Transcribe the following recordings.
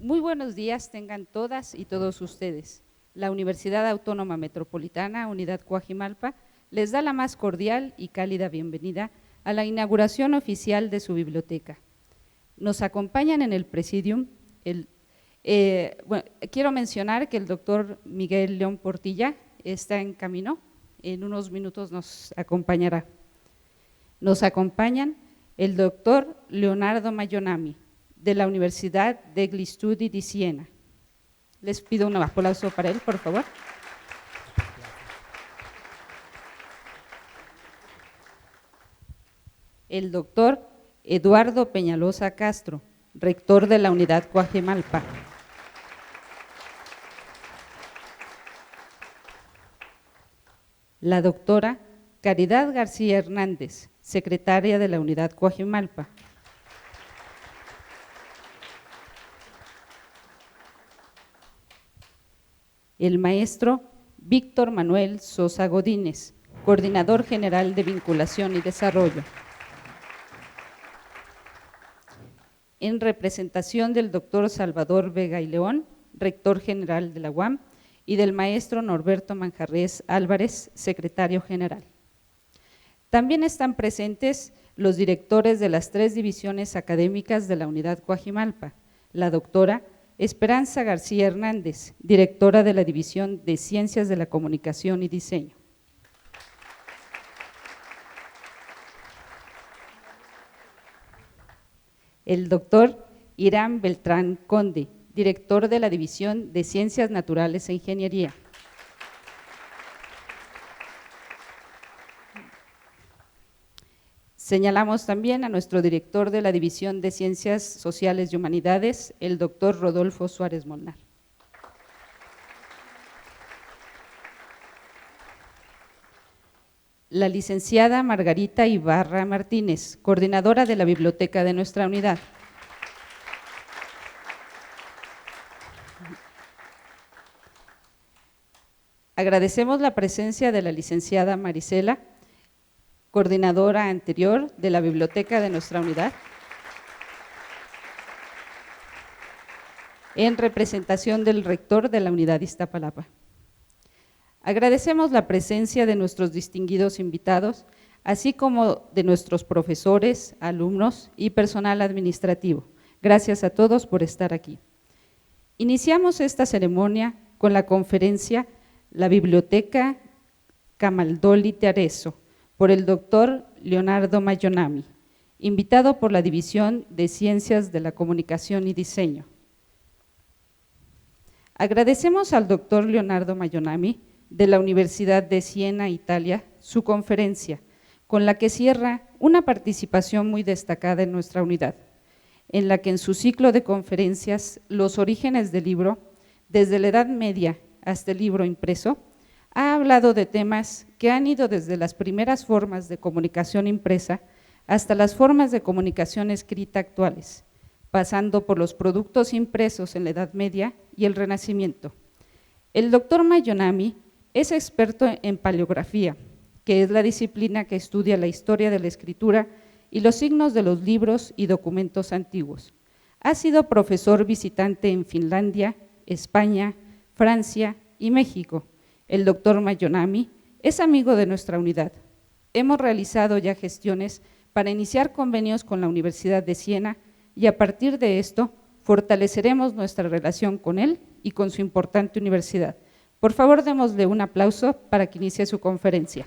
Muy buenos días tengan todas y todos ustedes. La Universidad Autónoma Metropolitana, Unidad Coajimalpa, les da la más cordial y cálida bienvenida a la inauguración oficial de su biblioteca. Nos acompañan en el presidium, quiero mencionar que el doctor Miguel León Portilla está en camino, en unos minutos nos acompañará. Nos acompañan el doctor Leonardo Mayonami, de la Universidad degli Studi di Siena. Les pido un aplauso para él, por favor. El doctor Eduardo Peñalosa Castro, rector de la Unidad Coajimalpa. La doctora Caridad García Hernández, secretaria de la Unidad Coajimalpa. El maestro Víctor Manuel Sosa Godínez, coordinador general de vinculación y desarrollo. En representación del doctor Salvador Vega y León, rector general de la UAM, y del maestro Norberto Manjarrés Álvarez, secretario general. También están presentes los directores de las 3 divisiones académicas de la Unidad Coajimalpa, la doctora Esperanza García Hernández, directora de la División de Ciencias de la Comunicación y Diseño. El doctor Irán Beltrán Conde, director de la División de Ciencias Naturales e Ingeniería. Señalamos también a nuestro director de la División de Ciencias Sociales y Humanidades, el doctor Rodolfo Suárez Molnar. La licenciada Margarita Ibarra Martínez, coordinadora de la biblioteca de nuestra unidad. Agradecemos la presencia de la licenciada Marisela, coordinadora anterior de la biblioteca de nuestra unidad, en representación del rector de la unidad Iztapalapa. Agradecemos la presencia de nuestros distinguidos invitados, así como de nuestros profesores, alumnos y personal administrativo. Gracias a todos por estar aquí. Iniciamos esta ceremonia con la conferencia La Biblioteca Camaldoli de Arezzo, por el doctor Leonardo Mayonami, invitado por la División de Ciencias de la Comunicación y Diseño. Agradecemos al doctor Leonardo Mayonami de la Universidad de Siena, Italia, su conferencia, con la que cierra una participación muy destacada en nuestra unidad, en la que en su ciclo de conferencias Los orígenes del libro, desde la Edad Media hasta el libro impreso, ha hablado de temas que han ido desde las primeras formas de comunicación impresa hasta las formas de comunicación escrita actuales, pasando por los productos impresos en la Edad Media y el Renacimiento. El doctor Mayonami es experto en paleografía, que es la disciplina que estudia la historia de la escritura y los signos de los libros y documentos antiguos. Ha sido profesor visitante en Finlandia, España, Francia y México. El doctor Mayonami es amigo de nuestra unidad. Hemos realizado ya gestiones para iniciar convenios con la Universidad de Siena y a partir de esto fortaleceremos nuestra relación con él y con su importante universidad. Por favor, démosle un aplauso para que inicie su conferencia.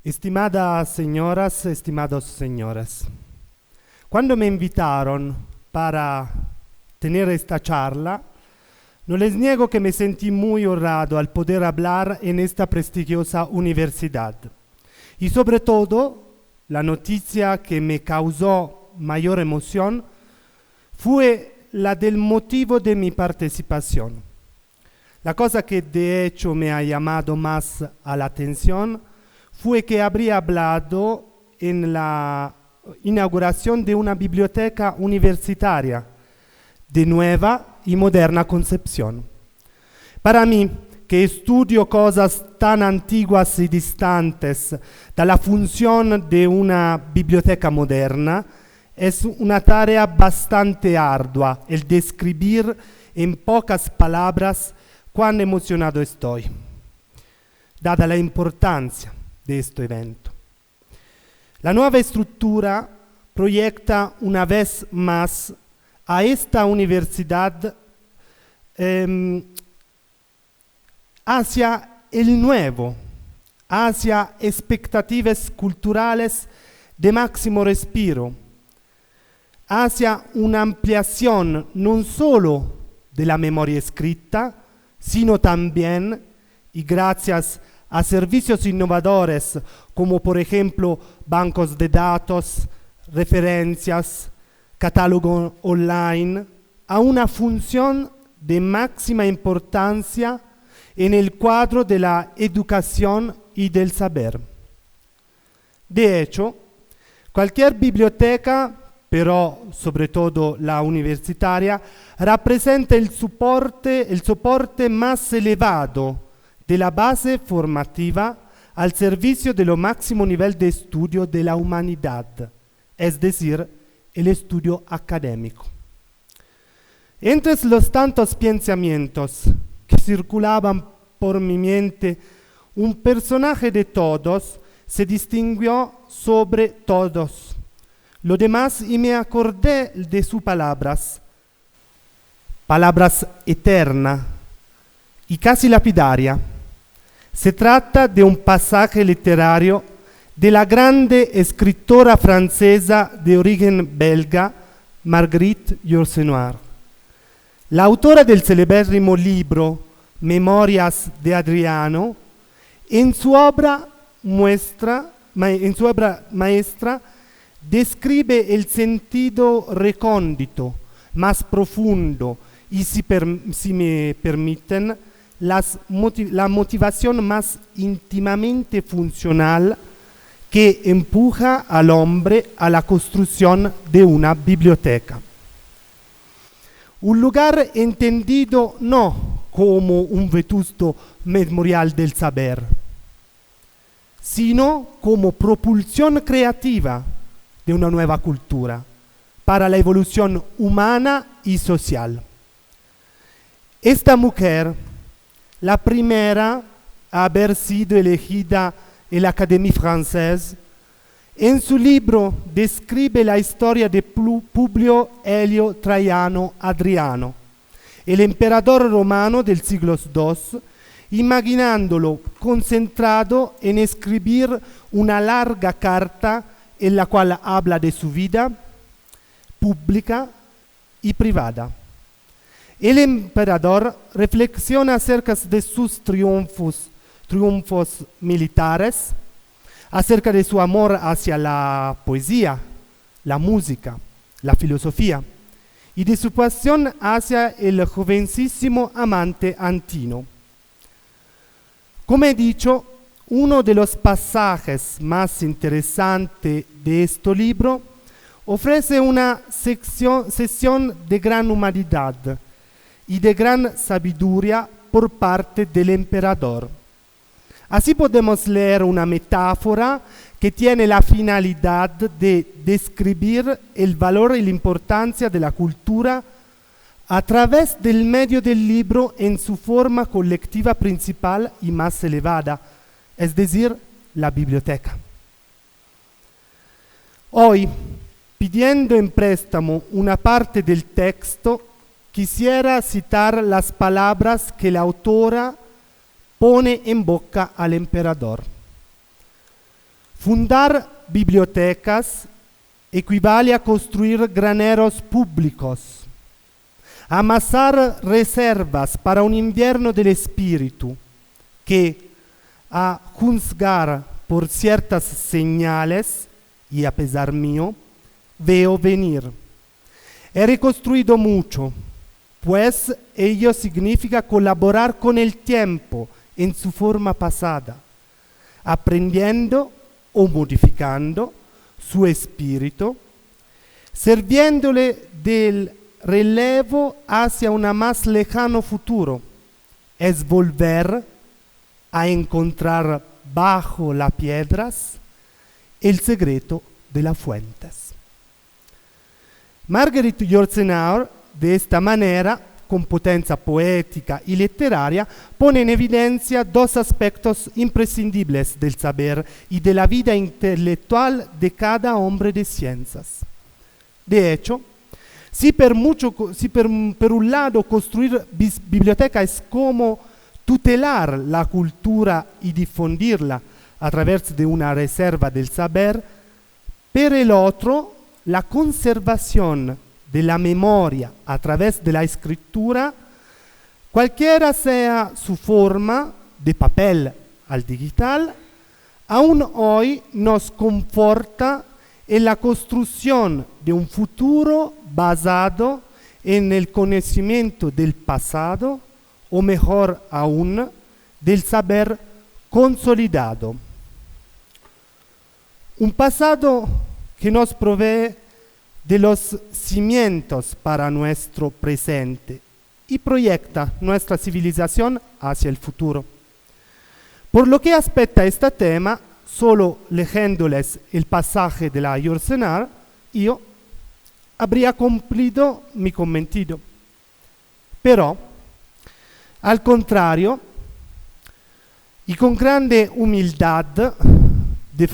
Estimadas señoras, estimados señores, cuando me invitaron para tener esta charla, No les niego que me sentí muy honrado al poder hablar en esta prestigiosa universidad. Y sobre todo, la noticia que me causó mayor emoción fue la del motivo de mi participación. La cosa que de hecho me ha llamado más a la atención fue que habría hablado en la inauguración de una biblioteca universitaria de nueva y moderna concepción. Para mí, que estudio cosas tan antiguas y distantes de la función de una biblioteca moderna, es una tarea bastante ardua el describir en pocas palabras cuán emocionado estoy, dada la importancia de este evento. La nueva estructura proyecta una vez más a esta universidad hacia el nuevo, hacia expectativas culturales de máximo respiro, hacia una ampliación no solo de la memoria escrita, sino también, y gracias a servicios innovadores como por ejemplo bancos de datos, referencias, catálogo online, a una función de máxima importancia en el cuadro de la educación y del saber. De hecho, cualquier biblioteca, pero sobre todo la universitaria, representa el soporte más elevado de la base formativa al servicio de lo máximo nivel de estudio de la humanidad, es decir, el estudio académico. Entre los tantos pensamientos que circulaban por mi mente, un personaje de todos se distinguió sobre todos. Lo demás, y me acordé de sus palabras eternas y casi lapidarias. Se trata de un pasaje literario de la grande escritora francesa de origen belga, Marguerite Yourcenar. La autora del celebérrimo libro Memorias de Adriano, en su obra maestra, describe el sentido recóndito, más profundo y, si me permiten, la motivación más íntimamente funcional que empuja al hombre a la construcción de una biblioteca. Un lugar entendido no como un vetusto memorial del saber, sino como propulsión creativa de una nueva cultura para la evolución humana y social. Esta mujer, la primera a haber sido elegida en la Académie Française, en su libro describe la historia de Publio Helio Traiano Adriano, el emperador romano del siglo II, imaginándolo concentrado en escribir una larga carta en la cual habla de su vida pública y privada. El emperador reflexiona acerca de sus triunfos militares, acerca de su amor hacia la poesía, la música, la filosofía, y de su pasión hacia el jovencísimo amante Antino. Como he dicho, uno de los pasajes más interesantes de este libro ofrece una sesión de gran humanidad y de gran sabiduría por parte del emperador. Así podemos leer una metáfora que tiene la finalidad de describir el valor y la importancia de la cultura a través del medio del libro en su forma colectiva principal y más elevada, es decir, la biblioteca. Hoy, pidiendo en préstamo una parte del texto, quisiera citar las palabras que la autora pone en boca al emperador. Fundar bibliotecas equivale a construir graneros públicos, amasar reservas para un invierno del espíritu que, a juzgar por ciertas señales, y a pesar mío, veo venir. He reconstruido mucho, pues ello significa colaborar con el tiempo en su forma pasada, aprendiendo o modificando su espíritu, sirviéndole del relevo hacia un más lejano futuro. Es volver a encontrar bajo las piedras el secreto de las fuentes. Marguerite Yourcenar, de esta manera, con potencia poética y literaria, pone en evidencia dos aspectos imprescindibles del saber y de la vida intelectual de cada hombre de ciencias. De hecho, si por un lado construir biblioteca es como tutelar la cultura y difundirla a través de una reserva del saber, por el otro, la conservación de la memoria a través de la escritura, cualquiera sea su forma, de papel al digital, aún hoy nos conforta en la construcción de un futuro basado en el conocimiento del pasado, o mejor aún, del saber consolidado. Un pasado que nos provee de los cimientos para nuestro presente y proyecta nuestra civilización hacia el futuro. Por lo que aspecta este tema, solo leyéndoles el pasaje de la Yourcenar, yo habría cumplido mi cometido. Pero, al contrario, y con grande humildad, de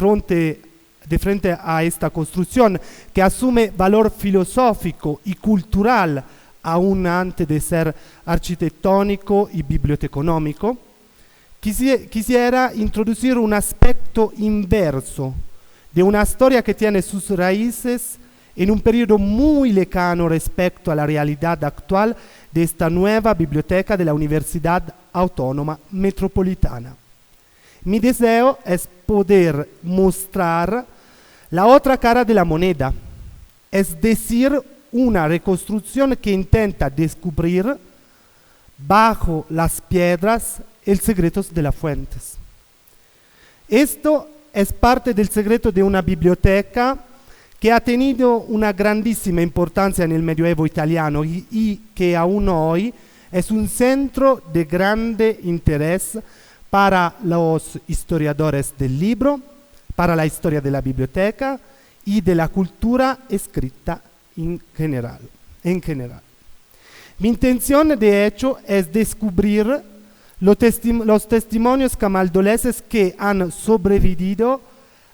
frente a esta construcción que asume valor filosófico y cultural aún antes de ser arquitectónico y biblioteconómico, quisiera introducir un aspecto inverso de una historia que tiene sus raíces en un periodo muy lejano respecto a la realidad actual de esta nueva biblioteca de la Universidad Autónoma Metropolitana. Mi deseo es poder mostrar la otra cara de la moneda, es decir, una reconstrucción que intenta descubrir bajo las piedras el secreto de las fuentes. Esto es parte del secreto de una biblioteca que ha tenido una grandísima importancia en el medioevo italiano y que aún hoy es un centro de grande interés para los historiadores del libro, para la historia de la biblioteca y de la cultura escrita en general. Mi intención, de hecho, es descubrir los testimonios camaldoleses que han sobrevivido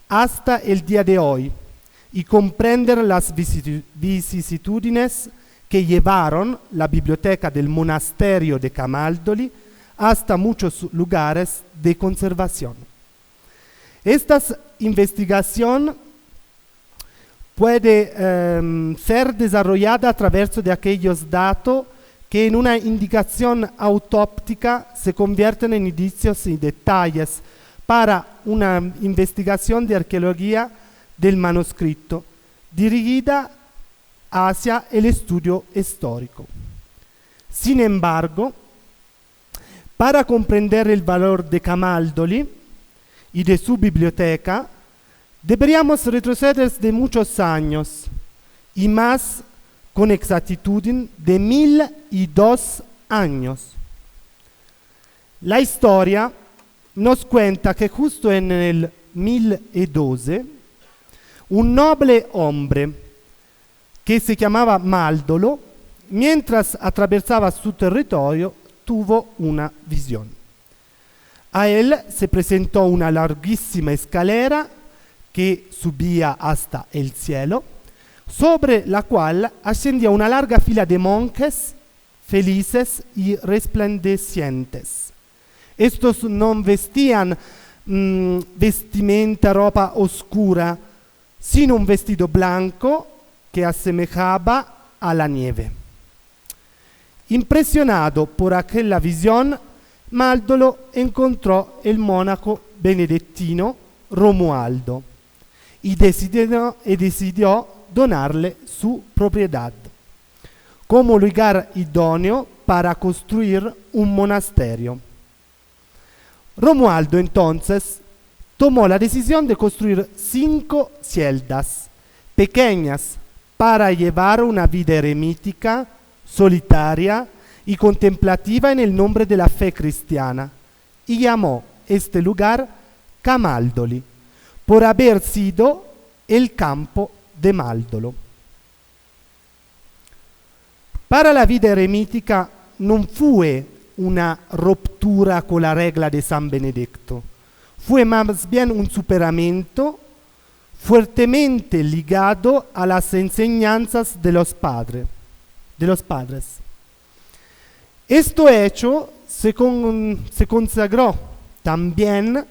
hasta el día de hoy y comprender las vicisitudes que llevaron la biblioteca del monasterio de Camaldoli hasta muchos lugares de conservación. Esta investigación puede ser desarrollada a través de aquellos datos que en una indicación autóptica se convierten en indicios y detalles para una investigación de arqueología del manuscrito dirigida hacia el estudio histórico. Sin embargo, para comprender el valor de Camaldoli y de su biblioteca, deberíamos retroceder de muchos años y más con exactitud de 1002 años. La historia nos cuenta que justo en el 1012 un noble hombre que se llamaba Maldolo, mientras atravesaba su territorio, tuvo una visión. A él se presentó una larguísima escalera que subía hasta el cielo, sobre la cual ascendía una larga fila de monjes felices y resplandecientes. Estos no vestían vestimenta, ropa oscura, sino un vestido blanco que asemejaba a la nieve. Impresionado por aquella visión, Maldolo encontró el monaco benedettino Romualdo y decidió donarle su propiedad como lugar idóneo para construir un monasterio. Romualdo entonces tomó la decisión de construir 5 celdas pequeñas para llevar una vida eremítica, solitaria y contemplativa en el nombre de la fe cristiana, y llamó este lugar Camaldoli, por haber sido el campo de Maldolo. Para la vida eremítica non fue una ruptura con la regla de San Benedicto, fue más bien un superamiento fuertemente ligado a las enseñanzas de los padres. Esto hecho se consagró también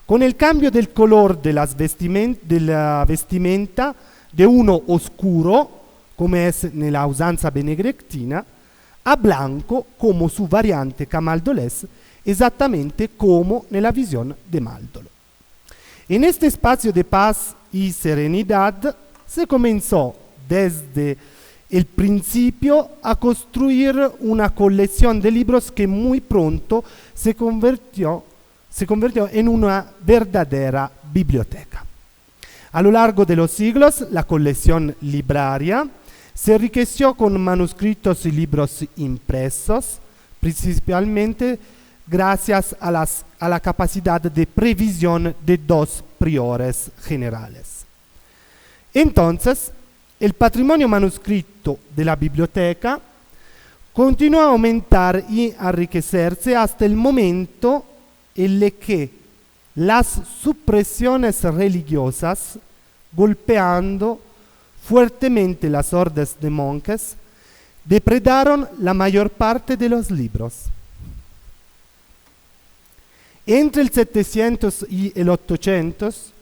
con el cambio del color de la vestimenta de uno oscuro, como es en la usanza benedictina, a blanco como su variante camaldolés, exactamente como en la visión de Maldolo. En este espacio de paz y serenidad se comenzó desde el principio a construir una colección de libros que muy pronto se convirtió en una verdadera biblioteca. A lo largo de los siglos, la colección libraria se enriqueció con manuscritos y libros impresos, principalmente gracias a la capacidad de previsión de 2 priores generales. Entonces, el patrimonio manuscrito de la biblioteca continuó a aumentar y a enriquecerse hasta el momento en el que las supresiones religiosas, golpeando fuertemente las órdenes de monjes, depredaron la mayor parte de los libros. Entre el 700 y el 800,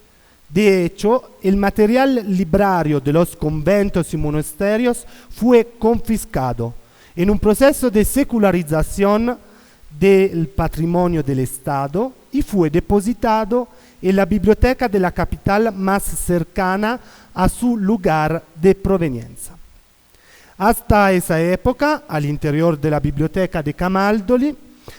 de hecho, el material librario de los conventos y monasterios fue confiscado en un proceso de secularización del patrimonio del Estado y fue depositado en la biblioteca de la capital más cercana a su lugar de proveniencia. Hasta esa época, al interior de la biblioteca de Camaldoli,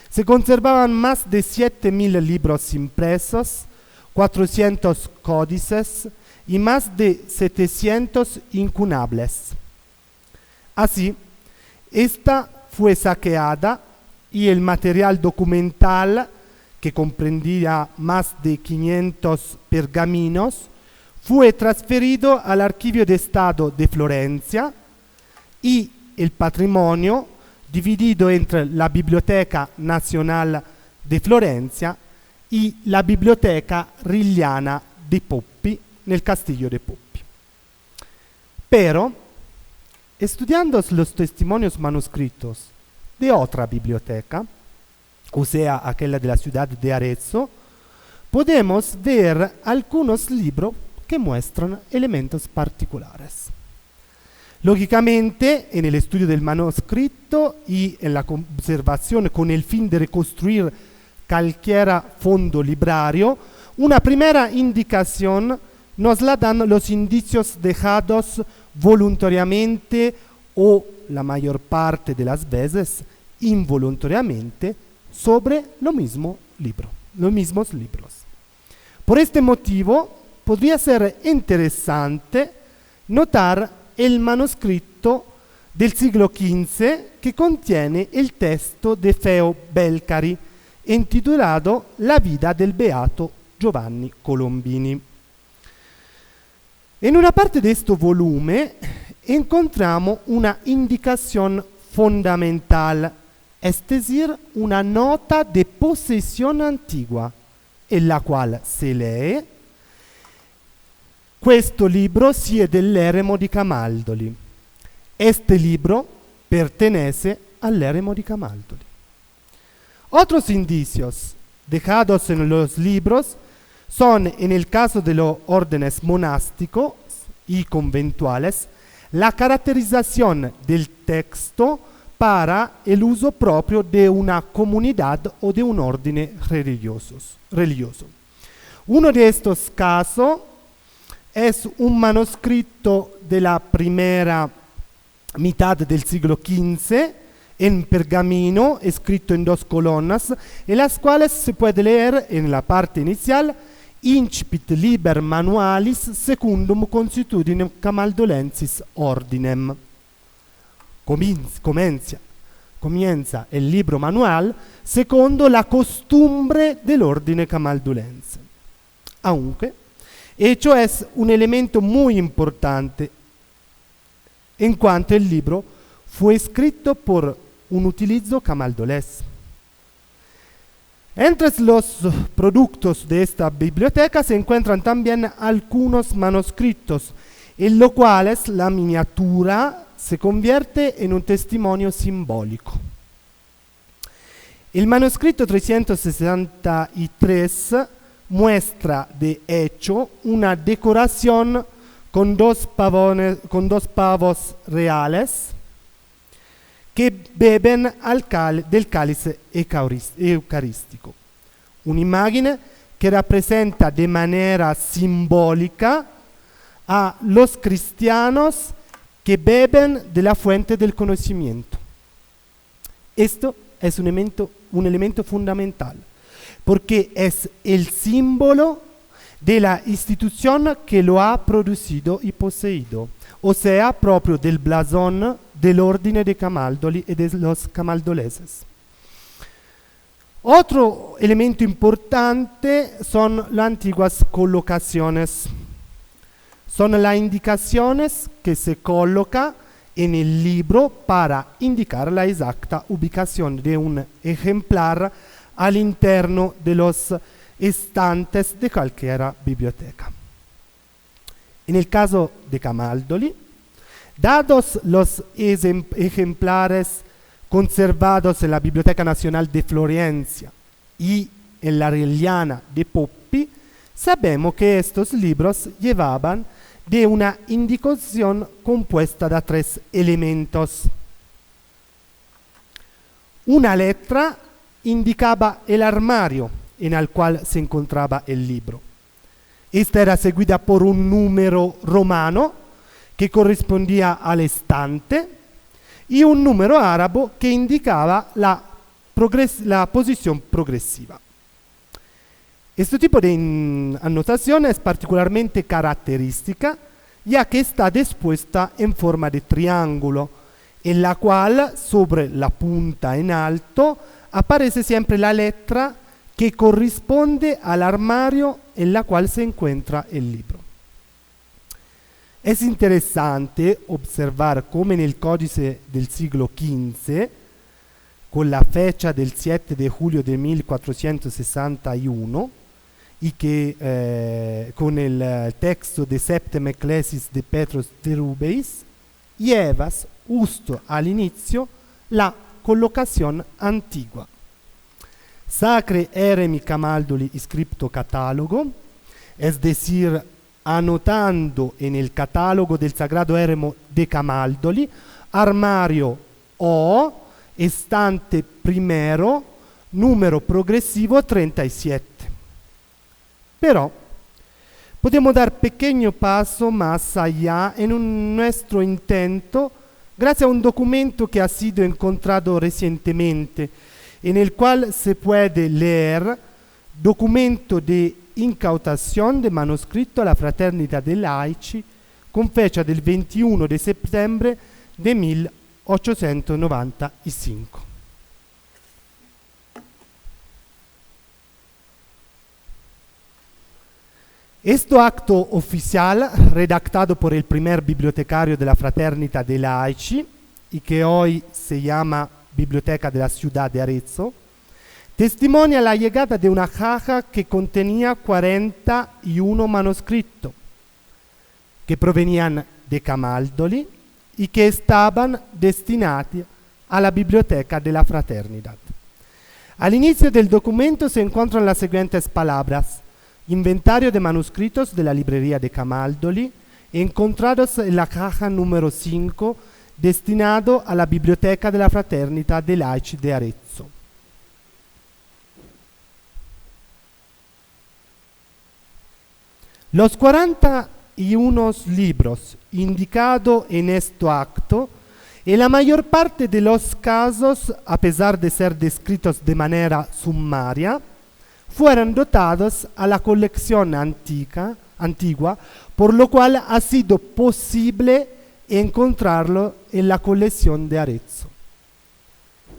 se conservaban más de 7.000 libros impresos, 400 códices y más de 700 incunables. Así, esta fue saqueada y el material documental, que comprendía más de 500 pergaminos, fue transferido al Archivio de Estado de Florencia y el patrimonio dividido entre la Biblioteca Nacional de Florencia y la Biblioteca Rigliana di Poppi nel Castillo de Poppi. Pero, estudiando los testimonios manuscritos de otra biblioteca, o sea, aquella de la ciudad de Arezzo, podemos ver algunos libros que muestran elementos particulares. Lógicamente, en el estudio del manuscrito y en la conservación con el fin de reconstruir cualquier fondo librario, una primera indicación nos la dan los indicios dejados voluntariamente o la mayor parte de las veces involuntariamente sobre los mismos libros. Por este motivo, podría ser interesante notar el manuscrito del siglo XV que contiene el texto de Feo Belcari, intitulado La vida del beato Giovanni Colombini. En una parte de este volumen encontramos una indicación fundamental, es decir, una nota de posesión antigua, en la cual se lee: questo libro sia dell'eremo di Camaldoli. Este libro pertenece al eremo di Camaldoli. Otros indicios dejados en los libros son, en el caso de los órdenes monásticos y conventuales, la caracterización del texto para el uso propio de una comunidad o de un orden religioso. Uno de estos casos es un manuscrito de la primera mitad del siglo XV en pergamino, escrito en 2 columnas, en las cuales se puede leer en la parte inicial Incipit liber manualis secundum consuetudinem Camaldulensis ordinem. Comienza el libro manual secondo la costumbre del orden camaldulense. Aunque hecho es un elemento muy importante en cuanto el libro fue escrito por un utilizo camaldolés. Entre los productos de esta biblioteca se encuentran también algunos manuscritos, en los cuales la miniatura se convierte en un testimonio simbólico. El manuscrito 363 muestra de hecho una decoración con dos pavos reales que beben del cálice eucarístico. Un'immagine que representa de manera simbólica a los cristianos que beben de la fuente del conocimiento. Esto es un elemento fundamental, porque es el símbolo de la institución que lo ha producido y poseído, o sea, propio del blasón del orden de Camaldoli y de los camaldoleses. Otro elemento importante son las antiguas colocaciones. Son las indicaciones que se coloca en el libro para indicar la exacta ubicación de un ejemplar al interno de los estantes de cualquier biblioteca. En el caso de Camaldoli, dados los ejemplares conservados en la Biblioteca Nacional de Florencia y en la Religiana de Poppi, sabemos que estos libros llevaban de una indicación compuesta de 3 elementos. Una letra indicaba el armario en el cual se encontraba el libro. Esta era seguida por un número romano que correspondía al estante y un número árabe que indicaba la posición progresiva. Este tipo de anotación es particularmente característica ya que está dispuesta en forma de triángulo, en la cual sobre la punta en alto aparece siempre la letra que corresponde al armario en la cual se encuentra el libro. Es interesante observar cómo en el códice del siglo XV, con la fecha del 7 de julio de 1461, y que con el texto de Septem Ecclesis de Petros de Rubeis, llevas justo al inicio la colocación antigua. Sacre eremi Camaldoli scripto catálogo, es decir, anotando en el catálogo del Sagrado Eremo de Camaldoli, armario O, estante primero, número progresivo 37. Pero podemos dar pequeño paso más allá en nuestro intento, gracias a un documento que ha sido encontrado recientemente, en el cual se puede leer documento de incautación de manuscrito a la Fraternidad de Laici con fecha del 21 de septiembre de 1895. Este acto oficial, redactado por el primer bibliotecario de la Fraternidad de Laici y que hoy se llama Biblioteca de la Ciudad de Arezzo, testimonia la llegada de una caja que contenía 41 manuscritos que provenían de Camaldoli y que estaban destinati a la Biblioteca de la Fraternidad. Al inicio del documento se encuentran las siguientes palabras: inventario de manuscritos de la librería de Camaldoli, encontrados en la caja número 5 destinado a la Biblioteca della Fraternità dei Laici de Arezzo. Los 41 libros indicados en este acto, en la mayor parte de los casos, a pesar de ser descritos de manera sumaria, fueron dotados a la colección antigua, por lo cual ha sido posible encontrarlo en la colección de Arezzo.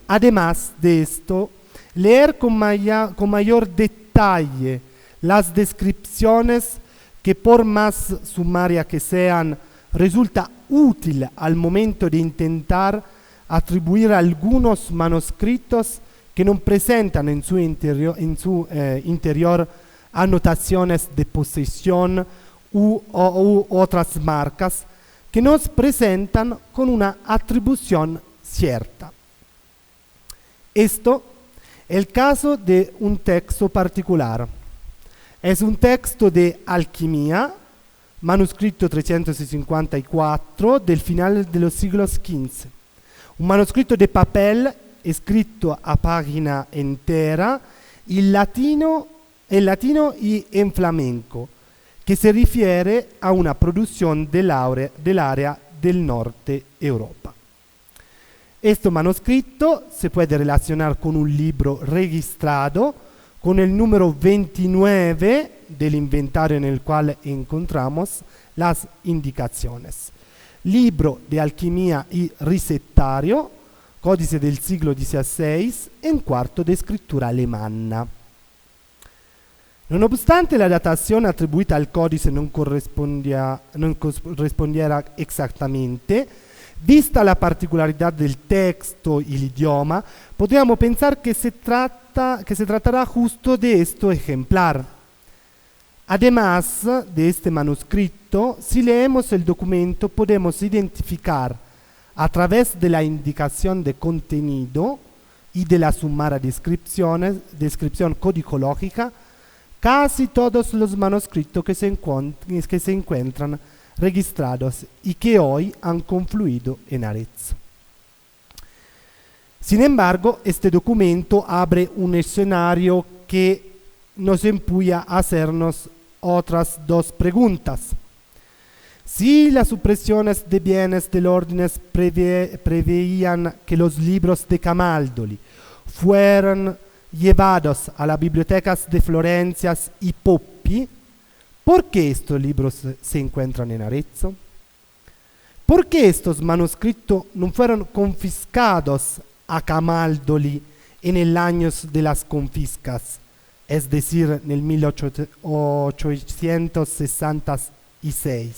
Además de esto, leer con mayor detalle las descripciones que por más sumaria que sean, resulta útil al momento de intentar atribuir algunos manuscritos que no presentan en su interior anotaciones de posesión u otras marcas que nos presentan con una atribución cierta. Esto es el caso de un texto particular. Es un texto de alquimia, manuscrito 354 del final de los siglos XV. Un manuscrito de papel escrito a página entera en latino y en flamenco, que se refiere a una producción del área del norte Europa. Este manuscrito se puede relacionar con un libro registrado con el número 29 del inventario en el cual encontramos las indicaciones. Libro de alquimia y recetario, códice del siglo XVI, en cuarto de escritura alemana. Nonostante la datación atribuita al códice non correspondiera exactamente, vista la particolaridad del texto y el idioma, podríamos pensar que se tratará justo de este ejemplar. Además de este manuscrito, si leemos el documento podemos identificar a través de la indicación de contenido y de la sumaria descripción codicológica casi todos los manuscritos que se encuentran registrados y que hoy han confluido en Arezzo. Sin embargo, este documento abre un escenario que nos empuja a hacernos otras dos preguntas. Si las supresiones de bienes del orden preveían que los libros de Camaldoli fueran llevados a las bibliotecas de Florencia y Poppi, ¿por qué estos libros se encuentran en Arezzo? ¿Por qué estos manuscritos no fueron confiscados a Camaldoli en el año de las confiscas, es decir, en el 1866,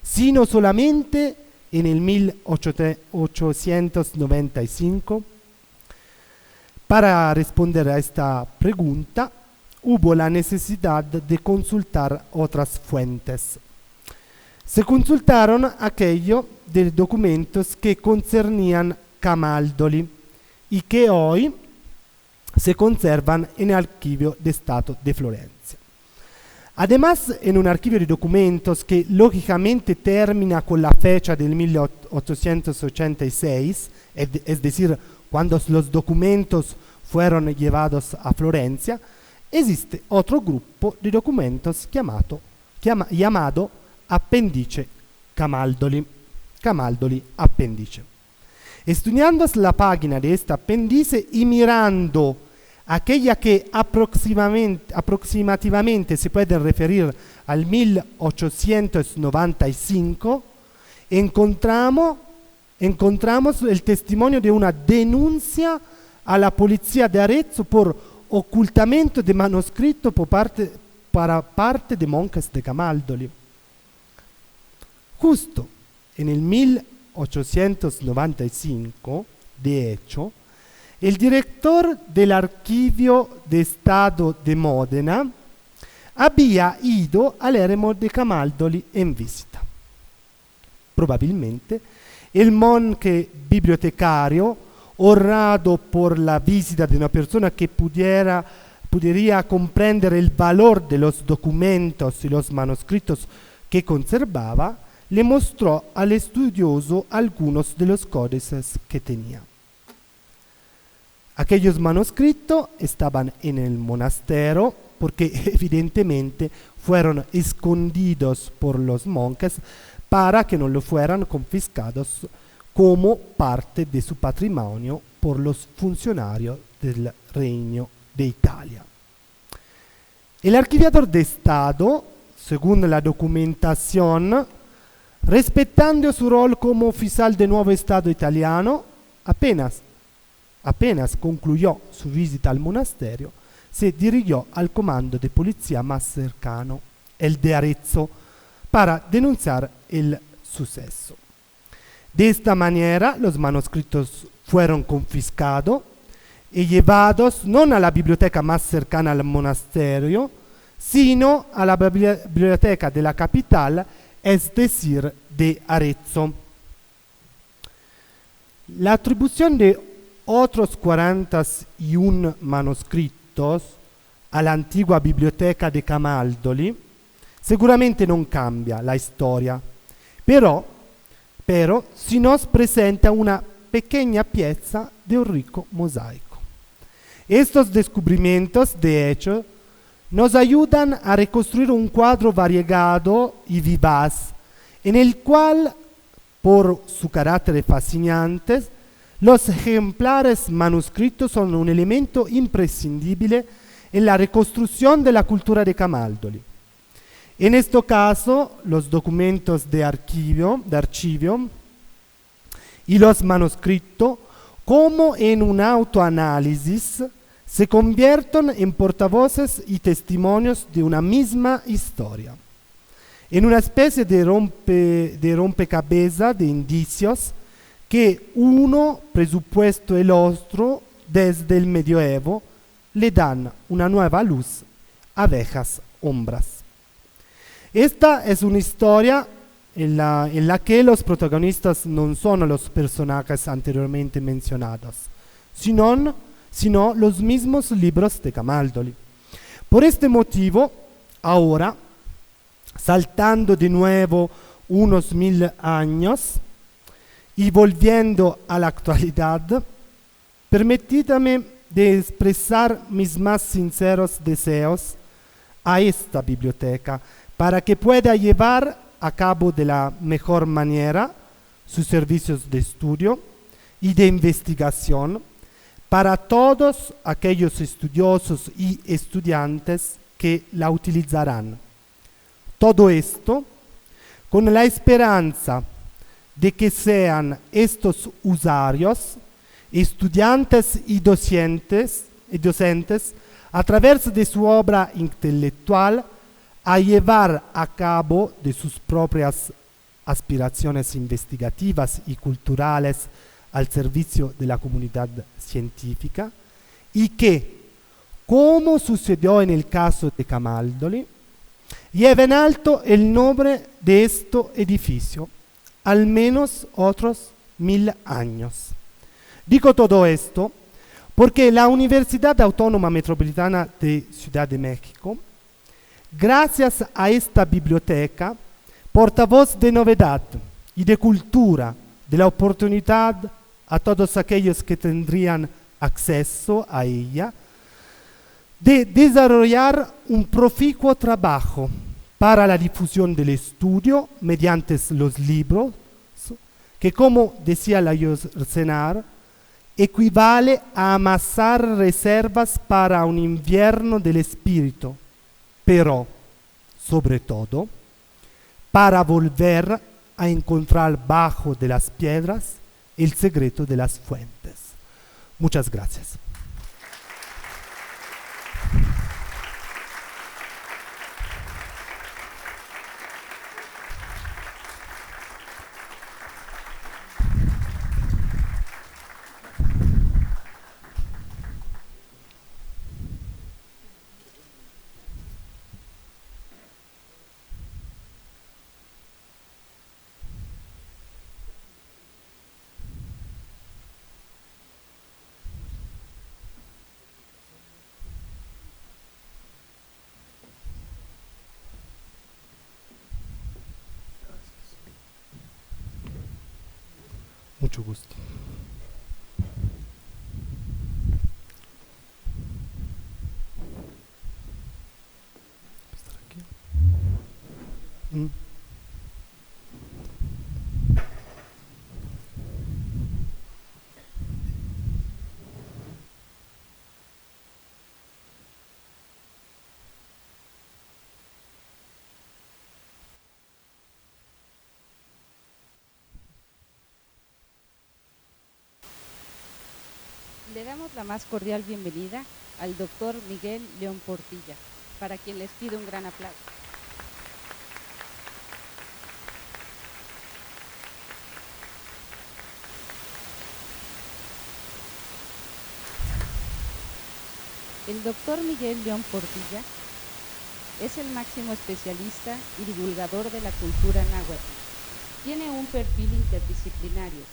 sino solamente en el 1895? Para responder a esta pregunta, hubo la necesidad de consultar otras fuentes. Se consultaron aquellos de documentos que concernían Camaldoli y que hoy se conservan en el Archivio de Estado de Florencia. Además, en un archivio de documentos que lógicamente termina con la fecha del 1886, es decir, cuando los documentos fueron llevados a Florencia, existe otro grupo de documentos llamado Appendice Camaldoli Appendice. Estudiando la página de este apéndice y mirando aquella que aproximativamente se puede referir al 1895, encontramos el testimonio de una denuncia a la policía de Arezzo por ocultamiento de manuscrito para parte de monjes de Camaldoli. Justo en el 1895, de hecho, el director del Archivio de Estado de Módena había ido al eremo de Camaldoli en visita. Probabilmente el monje bibliotecario, honrado por la visita de una persona que pudiera comprender el valor de los documentos y los manuscritos que conservaba, le mostró al estudioso algunos de los códices que tenía. Aquellos manuscritos estaban en el monasterio porque evidentemente fueron escondidos por los monjes para que no lo fueran confiscados como parte de su patrimonio por los funcionarios del Reino de Italia. El archiviador de Estado, según la documentación, respetando su rol como oficial del nuevo Estado italiano, apenas concluyó su visita al monasterio, se dirigió al comando de policía más cercano, el de Arezzo, para denunciar el suceso. De esta manera, los manuscritos fueron confiscados y llevados no a la biblioteca más cercana al monasterio, sino a la biblioteca de la capital, es decir, de Arezzo. La atribución de otros 41 manuscritos a la antigua biblioteca de Camaldoli seguramente non cambia la historia, pero si nos presenta una pequeña pieza de un rico mosaico. Estos descubrimientos, de hecho, nos ayudan a reconstruir un cuadro variegado y vivaz, en el cual, por su carácter fascinante, los ejemplares manuscritos son un elemento imprescindible en la reconstrucción de la cultura de Camaldoli. En este caso, los documentos de archivo y los manuscritos, como en un autoanálisis, se convierten en portavoces y testimonios de una misma historia, en una especie de rompecabezas de indicios que uno presupuesto el otro desde el medioevo le dan una nueva luz a viejas sombras. Esta es una historia en la que los protagonistas no son los personajes anteriormente mencionados, sino los mismos libros de Camaldoli. Por este motivo, ahora, saltando de nuevo unos 1000 años y volviendo a la actualidad, permítame de expresar mis más sinceros deseos a esta biblioteca para que pueda llevar a cabo de la mejor manera sus servicios de estudio y de investigación para todos aquellos estudiosos y estudiantes que la utilizarán. Todo esto con la esperanza de que sean estos usuarios, estudiantes y docentes, a través de su obra intelectual, a llevar a cabo de sus propias aspiraciones investigativas y culturales al servicio de la comunidad científica y que, como sucedió en el caso de Camaldoli, lleven alto el nombre de este edificio al menos otros 1000 años. Digo todo esto porque la Universidad Autónoma Metropolitana de Ciudad de México, gracias a esta biblioteca, portavoz de novedad y de cultura, de la oportunidad a todos aquellos que tendrían acceso a ella, de desarrollar un proficuo trabajo para la difusión del estudio mediante los libros, que, como decía Lajos Senar, equivale a amasar reservas para un invierno del espíritu, pero, sobre todo, para volver a encontrar bajo de las piedras el secreto de las fuentes. Muchas gracias. Mucho gusto. Le damos la más cordial bienvenida al doctor Miguel León Portilla, para quien les pido un gran aplauso. El doctor Miguel León Portilla es el máximo especialista y divulgador de la cultura náhuatl. Tiene un perfil interdisciplinario: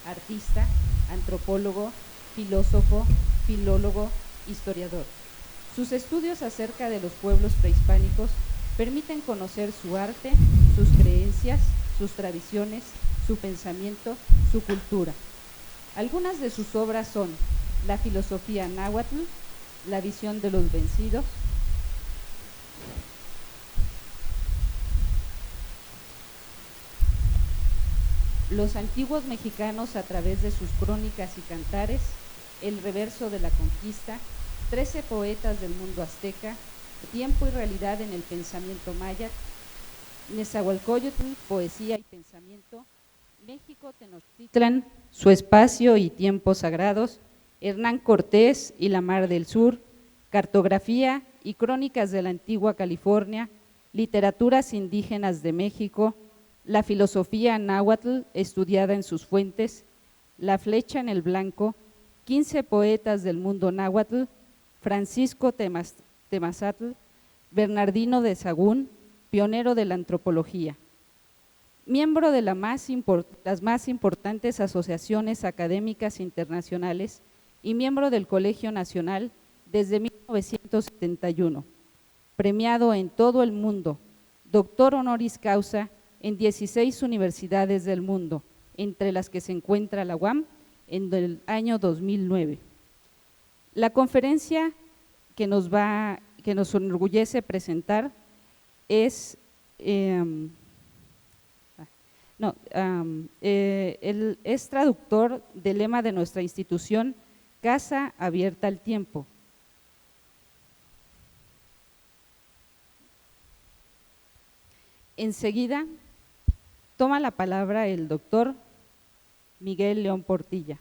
artista, antropólogo, filósofo, filólogo, historiador. Sus estudios acerca de los pueblos prehispánicos permiten conocer su arte, sus creencias, sus tradiciones, su pensamiento, su cultura. Algunas de sus obras son La filosofía náhuatl, La visión de los vencidos, Los antiguos mexicanos a través de sus crónicas y cantares, El reverso de la conquista, 13 poetas del mundo azteca, Tiempo y realidad en el pensamiento maya, Nezahualcóyotl, poesía y pensamiento, México Tenochtitlan, su espacio y tiempos sagrados, Hernán Cortés y la Mar del Sur, Cartografía y crónicas de la antigua California, Literaturas indígenas de México, La filosofía náhuatl estudiada en sus fuentes, La flecha en el blanco, 15 poetas del mundo náhuatl, Francisco Temazatl, Bernardino de Sahagún, pionero de la antropología. Miembro de las más importantes asociaciones académicas internacionales y miembro del Colegio Nacional desde 1971. Premiado en todo el mundo, doctor honoris causa en 16 universidades del mundo, entre las que se encuentra la UAM en el año 2009. La conferencia que nos enorgullece presentar es es traductor del lema de nuestra institución, Casa Abierta al Tiempo. Enseguida toma la palabra el doctor Miguel León Portilla.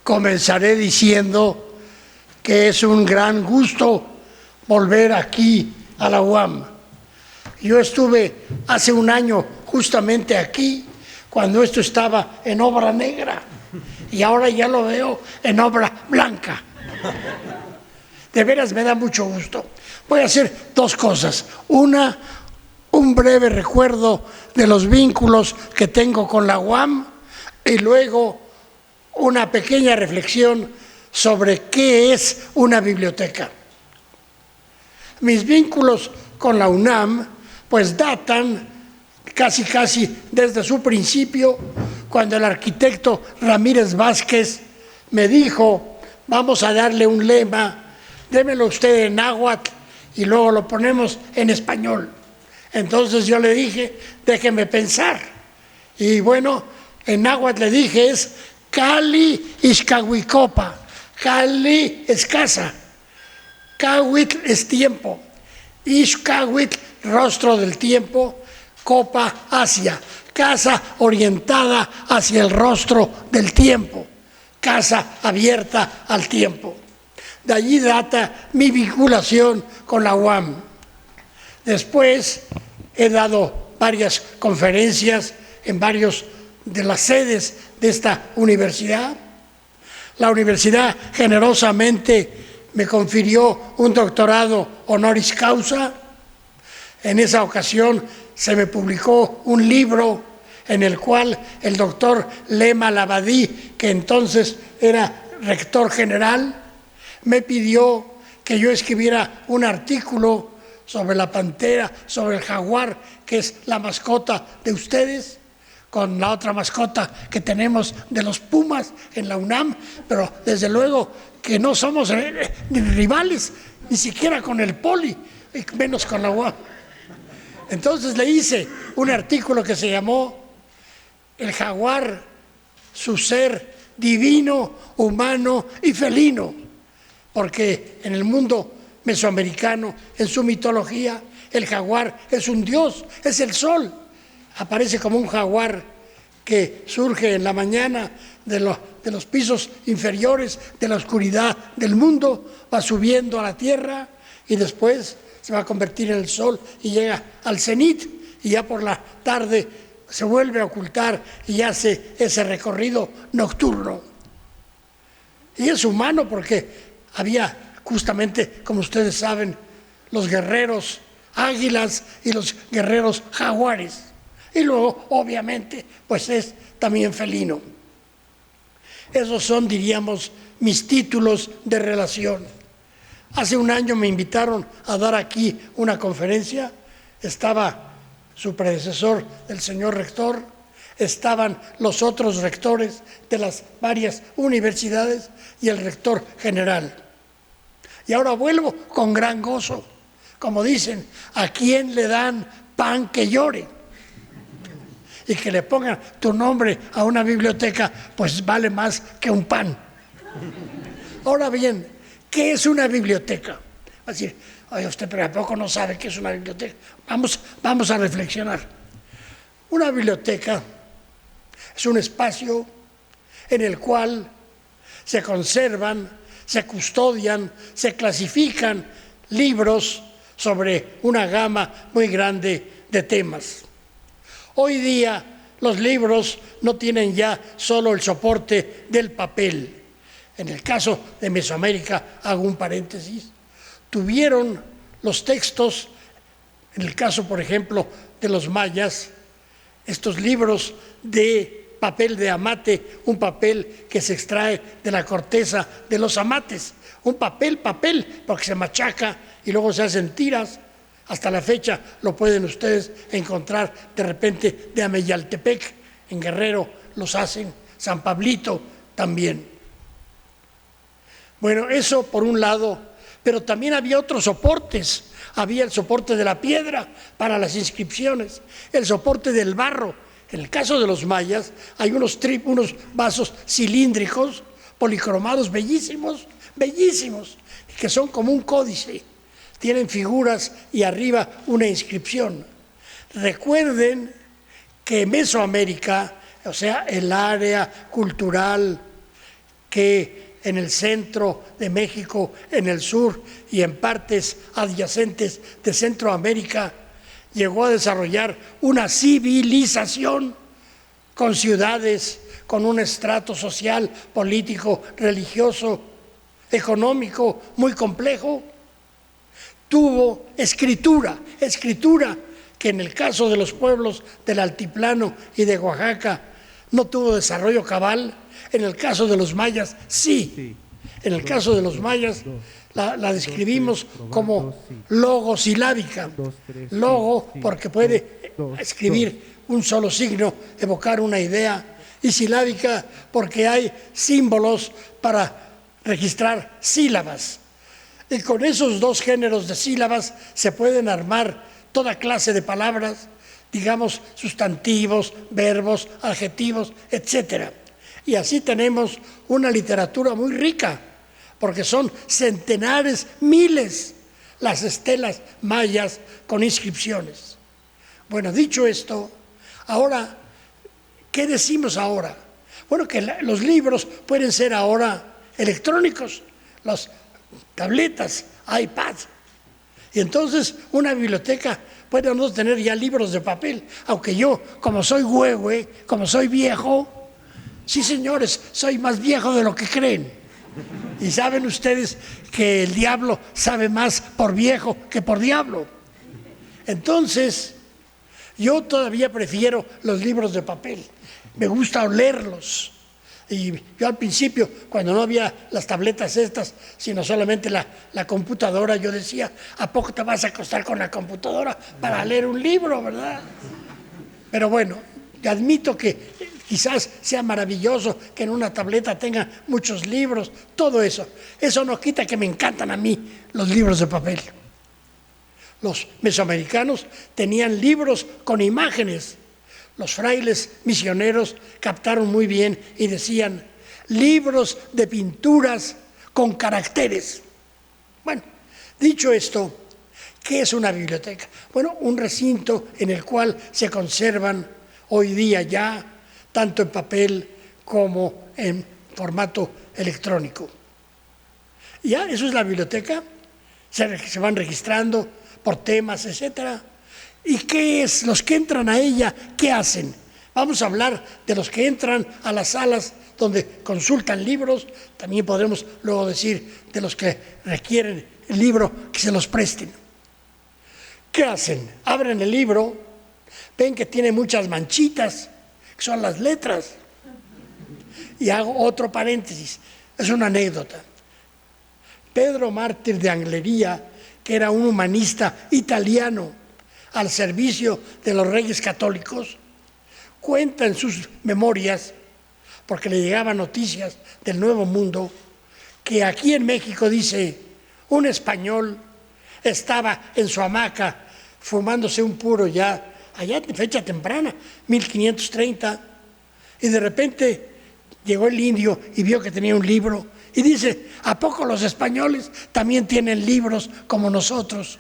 Comenzaré diciendo que es un gran gusto volver aquí a la UAM. Yo estuve hace un año justamente aquí, cuando esto estaba en obra negra, y ahora ya lo veo en obra blanca. De veras me da mucho gusto. Voy a hacer dos cosas. Una, un breve recuerdo de los vínculos que tengo con la UAM, y luego una pequeña reflexión sobre qué es una biblioteca. Mis vínculos con la UNAM pues datan casi desde su principio, cuando el arquitecto Ramírez Vázquez me dijo: vamos a darle un lema, démelo usted en náhuatl y luego lo ponemos en español. Entonces yo le dije: déjeme pensar. Y bueno, en náhuatl le dije es Cali Ixcahuicopa. Cali es casa, Cahuitl es tiempo, Ixcahuitl, rostro del tiempo, Copa, Asia, casa orientada hacia el rostro del tiempo, casa abierta al tiempo. De allí data mi vinculación con la UAM. Después he dado varias conferencias en varios de las sedes de esta universidad. La universidad generosamente me confirió un doctorado honoris causa. En esa ocasión se me publicó un libro en el cual el doctor Lema Labadí, que entonces era rector general, me pidió que yo escribiera un artículo sobre la pantera, sobre el jaguar, que es la mascota de ustedes, con la otra mascota que tenemos de los Pumas en la UNAM, pero desde luego que no somos ni rivales, ni siquiera con el Poli, y menos con la UAM. Entonces le hice un artículo que se llamó El jaguar, su ser divino, humano y felino, porque en el mundo mesoamericano, en su mitología, el jaguar es un dios, es el sol. Aparece como un jaguar que surge en la mañana de los pisos inferiores, de la oscuridad del mundo, va subiendo a la tierra y después se va a convertir en el sol y llega al cenit, y ya por la tarde se vuelve a ocultar y hace ese recorrido nocturno. Y es humano porque había justamente, como ustedes saben, los guerreros águilas y los guerreros jaguares. Y luego, obviamente, pues es también felino. Esos son, diríamos, mis títulos de relación. Hace un año me invitaron a dar aquí una conferencia. Estaba su predecesor, el señor rector, estaban los otros rectores de las varias universidades y el rector general. Y ahora vuelvo con gran gozo. Como dicen, ¿a quién le dan pan que llore? Y que le pongan tu nombre a una biblioteca, pues vale más que un pan. Ahora bien, ¿qué es una biblioteca? Va a decir, oye, usted, pero ¿a poco no sabe qué es una biblioteca? Vamos a reflexionar. Una biblioteca es un espacio en el cual se conservan, se custodian, se clasifican libros sobre una gama muy grande de temas. Hoy día los libros no tienen ya solo el soporte del papel. En el caso de Mesoamérica, hago un paréntesis, tuvieron los textos, en el caso, por ejemplo, de los mayas, estos libros de papel de amate, un papel que se extrae de la corteza de los amates, un papel, porque se machaca y luego se hacen tiras. Hasta la fecha lo pueden ustedes encontrar de repente de Ameyaltepec, en Guerrero los hacen, San Pablito también. Bueno, eso por un lado, pero también había otros soportes. Había el soporte de la piedra para las inscripciones, el soporte del barro. En el caso de los mayas hay unos vasos cilíndricos, policromados, bellísimos, que son como un códice. Tienen figuras y arriba una inscripción. Recuerden que Mesoamérica, o sea, el área cultural que en el centro de México, en el sur y en partes adyacentes de Centroamérica, llegó a desarrollar una civilización con ciudades, con un estrato social, político, religioso, económico muy complejo. Tuvo escritura que en el caso de los pueblos del altiplano y de Oaxaca no tuvo desarrollo cabal. En el caso de los mayas, sí. En el caso de los mayas la describimos como logosilábica. Logo porque puede escribir un solo signo, evocar una idea, y silábica porque hay símbolos para registrar sílabas. Y con esos dos géneros de sílabas se pueden armar toda clase de palabras, digamos sustantivos, verbos, adjetivos, etcétera. Y así tenemos una literatura muy rica, porque son centenares, miles, las estelas mayas con inscripciones. Bueno, dicho esto, ahora, ¿qué decimos ahora? Bueno, que los libros pueden ser ahora electrónicos, las tabletas, iPad. Y entonces una biblioteca puede no tener ya libros de papel, aunque yo, como soy güey, como soy viejo, sí, señores, soy más viejo de lo que creen. Y saben ustedes que el diablo sabe más por viejo que por diablo. Entonces, yo todavía prefiero los libros de papel. Me gusta olerlos. Y yo al principio, cuando no había las tabletas estas, sino solamente la computadora, yo decía, ¿a poco te vas a acostar con la computadora para leer un libro, verdad? Pero bueno, admito que quizás sea maravilloso que en una tableta tenga muchos libros, todo eso. Eso no quita que me encantan a mí los libros de papel. Los mesoamericanos tenían libros con imágenes. Los frailes misioneros captaron muy bien y decían, libros de pinturas con caracteres. Bueno, dicho esto, ¿qué es una biblioteca? Bueno, un recinto en el cual se conservan hoy día ya, tanto en papel como en formato electrónico. Ya, eso es la biblioteca, se van registrando por temas, etcétera. ¿Y qué es? Los que entran a ella, ¿qué hacen? Vamos a hablar de los que entran a las salas donde consultan libros, también podremos luego decir de los que requieren el libro que se los presten. ¿Qué hacen? Abren el libro, ven que tiene muchas manchitas, que son las letras. Y hago otro paréntesis, es una anécdota. Pedro Mártir de Anglería, que era un humanista italiano al servicio de los reyes católicos, cuenta en sus memorias, porque le llegaban noticias del Nuevo Mundo, que aquí en México, dice, un español estaba en su hamaca fumándose un puro ya, allá en fecha temprana, 1530, y de repente llegó el indio y vio que tenía un libro, y dice, ¿a poco los españoles también tienen libros como nosotros?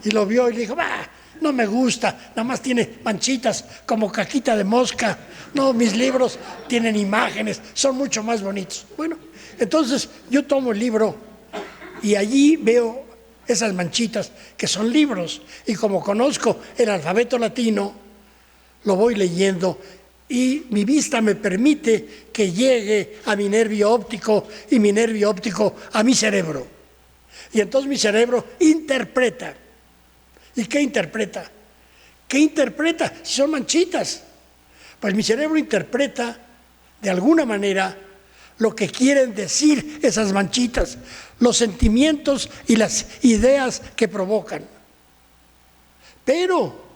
Y lo vio y le dijo, bah, no me gusta, nada más tiene manchitas como caquita de mosca. No, mis libros tienen imágenes, son mucho más bonitos. Bueno, entonces yo tomo el libro y allí veo esas manchitas que son libros. Y como conozco el alfabeto latino, lo voy leyendo y mi vista me permite que llegue a mi nervio óptico y mi nervio óptico a mi cerebro. Y entonces mi cerebro interpreta. ¿Y qué interpreta? ¿Qué interpreta? Si son manchitas. Pues mi cerebro interpreta, de alguna manera, lo que quieren decir esas manchitas, los sentimientos y las ideas que provocan. Pero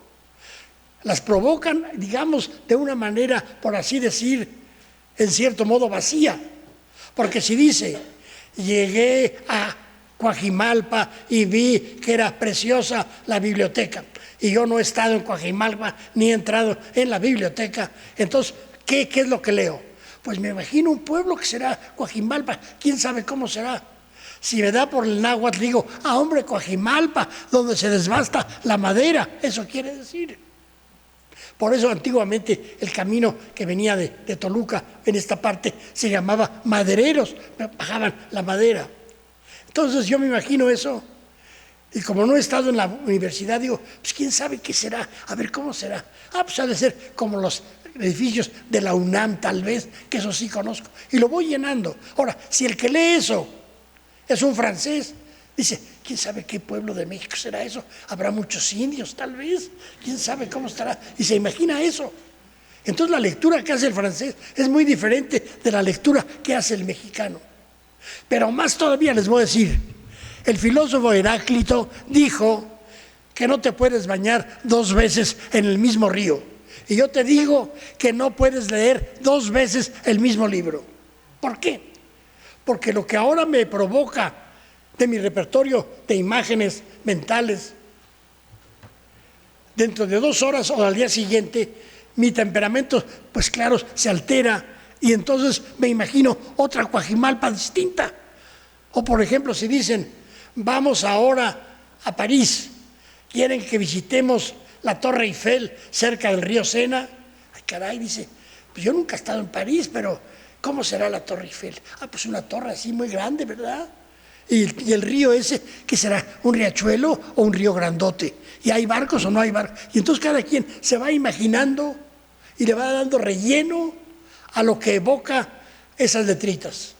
las provocan, digamos, de una manera, por así decir, en cierto modo vacía. Porque si dice, llegué a Coajimalpa y vi que era preciosa la biblioteca, y yo no he estado en Coajimalpa ni he entrado en la biblioteca, entonces, ¿qué es lo que leo? Pues me imagino un pueblo que será Coajimalpa, quién sabe cómo será. Si me da por el náhuatl, digo, hombre, Coajimalpa, donde se desbasta la madera, eso quiere decir. Por eso antiguamente el camino que venía de Toluca en esta parte se llamaba Madereros, bajaban la madera. Entonces yo me imagino eso, y como no he estado en la universidad, digo, pues quién sabe qué será, a ver cómo será. Pues ha de ser como los edificios de la UNAM tal vez, que eso sí conozco, y lo voy llenando. Ahora, si el que lee eso es un francés, dice, quién sabe qué pueblo de México será eso, habrá muchos indios tal vez, quién sabe cómo estará, y se imagina eso. Entonces la lectura que hace el francés es muy diferente de la lectura que hace el mexicano. Pero más todavía les voy a decir, el filósofo Heráclito dijo que no te puedes bañar 2 veces en el mismo río. Y yo te digo que no puedes leer 2 veces el mismo libro. ¿Por qué? Porque lo que ahora me provoca de mi repertorio de imágenes mentales, dentro de 2 horas o al día siguiente, mi temperamento, pues claro, se altera. Y entonces me imagino otra Coajimalpa distinta. O por ejemplo, si dicen, vamos ahora a París, quieren que visitemos la Torre Eiffel cerca del río Sena. Ay, caray, dice, pues yo nunca he estado en París, pero ¿cómo será la Torre Eiffel? Pues una torre así muy grande, ¿verdad? Y el río ese, ¿qué será? ¿Un riachuelo o un río grandote? ¿Y hay barcos o no hay barcos? Y entonces cada quien se va imaginando y le va dando relleno a lo que evoca esas letritas.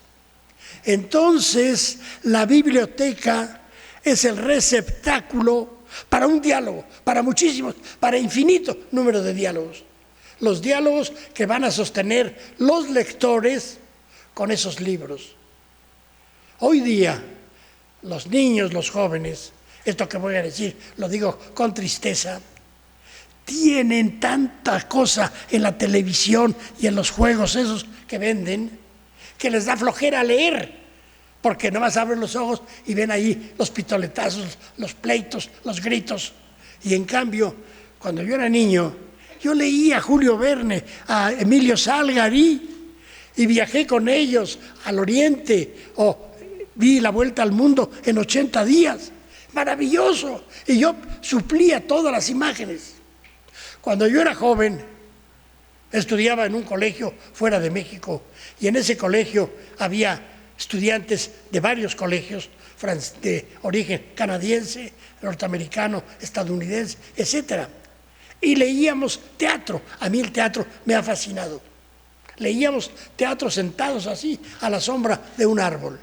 Entonces, la biblioteca es el receptáculo para un diálogo, para muchísimos, para infinito número de diálogos. los diálogos que van a sostener los lectores con esos libros. Hoy día, los niños, los jóvenes, esto que voy a decir, lo digo con tristeza, tienen tanta cosa en la televisión y en los juegos esos que venden, que les da flojera leer, porque nomás abren los ojos y ven ahí los pistoletazos, los pleitos, los gritos. Y en cambio, cuando yo era niño, yo leía a Julio Verne, a Emilio Salgari, y viajé con ellos al Oriente, o vi la vuelta al mundo en 80 días. Maravilloso. Y yo suplía todas las imágenes. Cuando yo era joven, estudiaba en un colegio fuera de México, y en ese colegio había estudiantes de varios colegios de origen canadiense, norteamericano, estadounidense, etc. Y leíamos teatro. A mí el teatro me ha fascinado. Leíamos teatro sentados así, a la sombra de un árbol.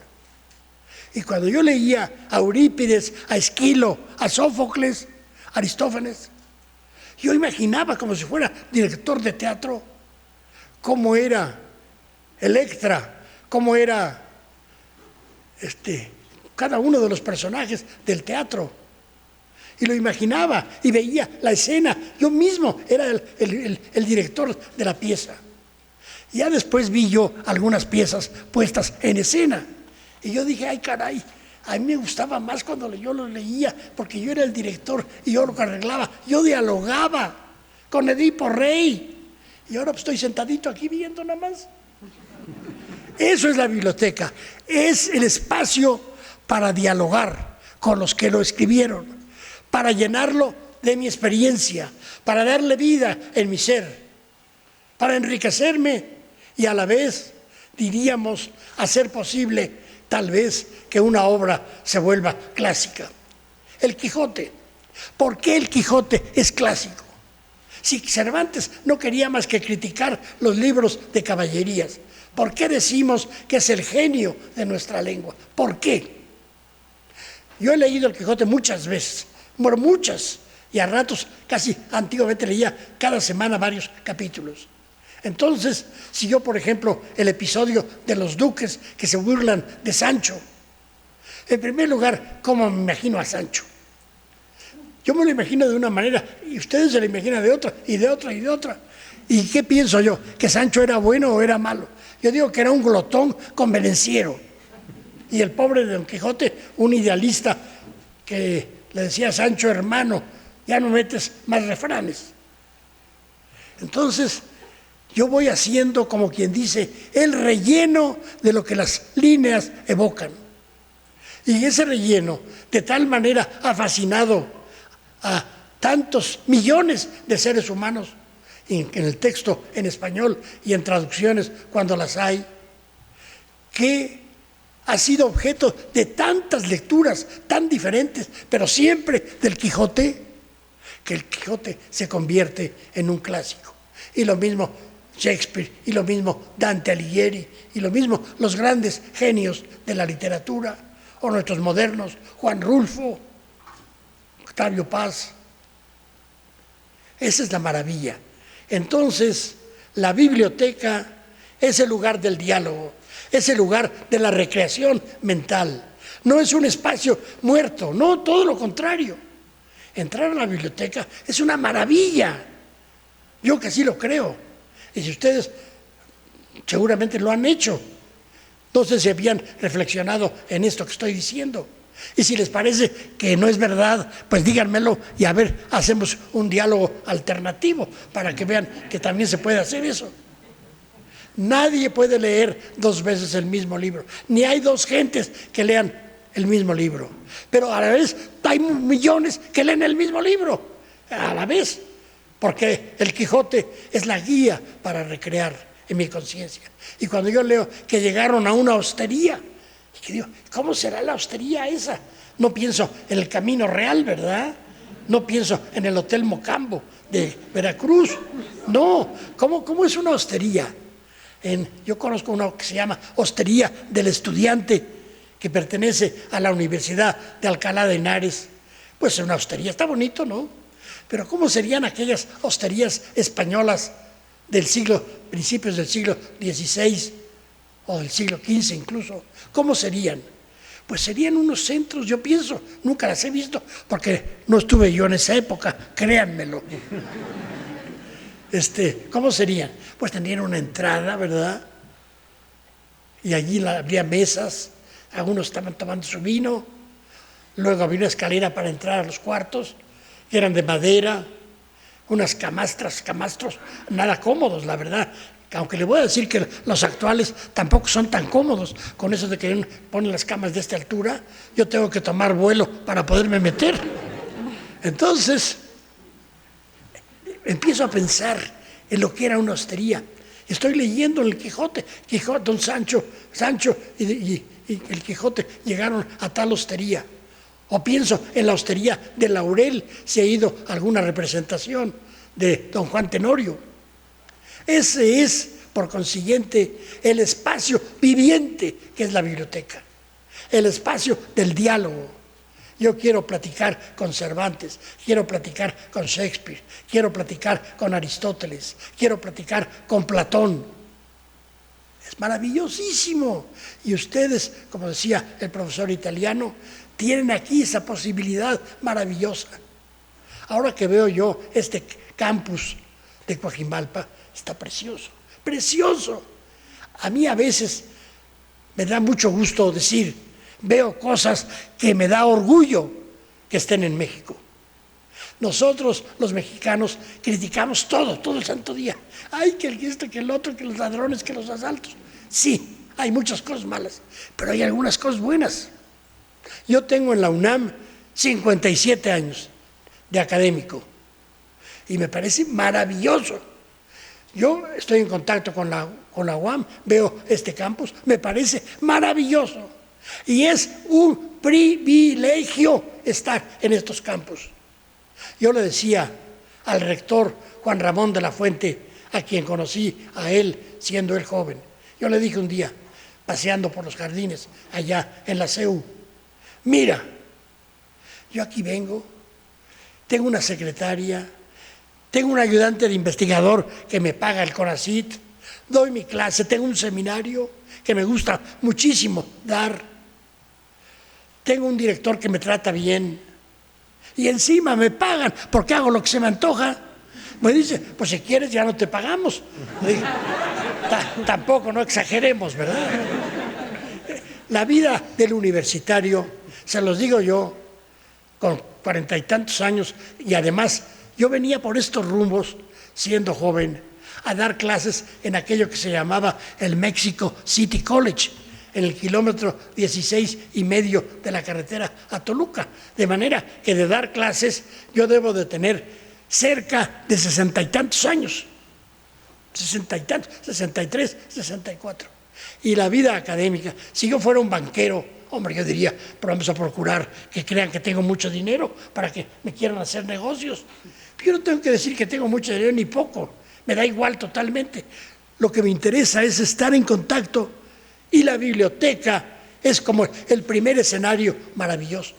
Y cuando yo leía a Eurípides, a Esquilo, a Sófocles, a Aristófanes, yo imaginaba como si fuera director de teatro, cómo era Electra, cómo era cada uno de los personajes del teatro. Y lo imaginaba y veía la escena. Yo mismo era el director de la pieza. Ya después vi yo algunas piezas puestas en escena. Y yo dije, ay caray, a mí me gustaba más cuando yo lo leía, porque yo era el director y yo lo que arreglaba. Yo dialogaba con Edipo Rey. Y ahora pues, estoy sentadito aquí viendo nada más. Eso es la biblioteca. Es el espacio para dialogar con los que lo escribieron, para llenarlo de mi experiencia, para darle vida en mi ser, para enriquecerme y a la vez, diríamos, hacer posible tal vez que una obra se vuelva clásica. El Quijote. ¿Por qué el Quijote es clásico? Si Cervantes no quería más que criticar los libros de caballerías, ¿por qué decimos que es el genio de nuestra lengua? ¿Por qué? Yo he leído el Quijote muchas veces, muchas, y a ratos casi antiguamente leía cada semana varios capítulos. Entonces, si yo, por ejemplo, el episodio de los duques que se burlan de Sancho, en primer lugar, ¿cómo me imagino a Sancho? Yo me lo imagino de una manera y ustedes se lo imaginan de otra, y de otra, y de otra. ¿Y qué pienso yo? ¿Que Sancho era bueno o era malo? Yo digo que era un glotón convenenciero. Y el pobre de Don Quijote, un idealista que le decía a Sancho, hermano, ya no metes más refranes. Entonces, yo voy haciendo, como quien dice, el relleno de lo que las líneas evocan. Y ese relleno, de tal manera, ha fascinado a tantos millones de seres humanos, en el texto en español y en traducciones cuando las hay, que ha sido objeto de tantas lecturas tan diferentes, pero siempre del Quijote, que el Quijote se convierte en un clásico. Y lo mismo Shakespeare, y lo mismo Dante Alighieri, y lo mismo los grandes genios de la literatura, o nuestros modernos, Juan Rulfo, Octavio Paz. Esa es la maravilla. Entonces, la biblioteca es el lugar del diálogo, es el lugar de la recreación mental. No es un espacio muerto, no, todo lo contrario. Entrar a la biblioteca es una maravilla. Yo que sí lo creo. Y si ustedes seguramente lo han hecho, no sé si habían reflexionado en esto que estoy diciendo. Y si les parece que no es verdad, pues díganmelo y a ver, hacemos un diálogo alternativo para que vean que también se puede hacer eso. Nadie puede leer dos veces el mismo libro, ni hay dos gentes que lean el mismo libro, pero a la vez hay millones que leen el mismo libro, a la vez, porque el Quijote es la guía para recrear en mi conciencia. Y cuando yo leo que llegaron a una hostería, y que digo, ¿cómo será la hostería esa? No pienso en el Camino Real, ¿verdad? No pienso en el Hotel Mocambo de Veracruz. No, ¿cómo es una hostería? Yo conozco una que se llama Hostería del Estudiante, que pertenece a la Universidad de Alcalá de Henares. Pues es una hostería, está bonito, ¿no? Pero ¿cómo serían aquellas hosterías españolas del siglo, principios del siglo XVI o del siglo XV incluso, ¿cómo serían? Pues serían unos centros, yo pienso, nunca las he visto, porque no estuve yo en esa época, créanmelo. ¿Cómo serían? Pues tendrían una entrada, ¿verdad? Y allí habría mesas, algunos estaban tomando su vino, luego había una escalera para entrar a los cuartos, que eran de madera, unas camastros, nada cómodos, la verdad. Aunque le voy a decir que los actuales tampoco son tan cómodos, con eso de que ponen las camas de esta altura, yo tengo que tomar vuelo para poderme meter. Entonces, empiezo a pensar en lo que era una hostería. Estoy leyendo el Quijote, don Sancho y el Quijote llegaron a tal hostería. O pienso en la hostería de Laurel, si ha ido alguna representación de don Juan Tenorio. Ese es, por consiguiente, el espacio viviente que es la biblioteca, el espacio del diálogo. Yo quiero platicar con Cervantes, quiero platicar con Shakespeare, quiero platicar con Aristóteles, quiero platicar con Platón. Es maravillosísimo. Y ustedes, como decía el profesor italiano, tienen aquí esa posibilidad maravillosa. Ahora que veo yo este campus de Coajimalpa, está precioso, precioso. A mí a veces me da mucho gusto decir, veo cosas que me da orgullo que estén en México. Nosotros, los mexicanos, criticamos todo el santo día. Ay, que esto, que el otro, que los ladrones, que los asaltos. Sí, hay muchas cosas malas, pero hay algunas cosas buenas. Yo tengo en la UNAM 57 años de académico y me parece maravilloso. Yo estoy en contacto con la UAM, veo este campus, me parece maravilloso. Y es un privilegio estar en estos campus. Yo le decía al rector Juan Ramón de la Fuente, a quien conocí a él siendo él joven, yo le dije un día, paseando por los jardines allá en la CEU, mira, yo aquí vengo, tengo una secretaria, tengo un ayudante de investigador que me paga el CONACYT, doy mi clase, tengo un seminario que me gusta muchísimo dar, tengo un director que me trata bien y encima me pagan porque hago lo que se me antoja. Me dice, pues si quieres ya no te pagamos. Digo, tampoco, no exageremos, ¿verdad? La vida del universitario, se los digo yo, con 40 y tantos años, y además yo venía por estos rumbos, siendo joven, a dar clases en aquello que se llamaba el Mexico City College, en el kilómetro 16,5 de la carretera a Toluca. De manera que de dar clases yo debo de tener cerca de 60 y tantos años, 60 y tantos, 63, 64. Y la vida académica, si yo fuera un banquero, hombre, yo diría, pero vamos a procurar que crean que tengo mucho dinero para que me quieran hacer negocios. Yo no tengo que decir que tengo mucho dinero ni poco, me da igual totalmente. Lo que me interesa es estar en contacto y la biblioteca es como el primer escenario maravilloso.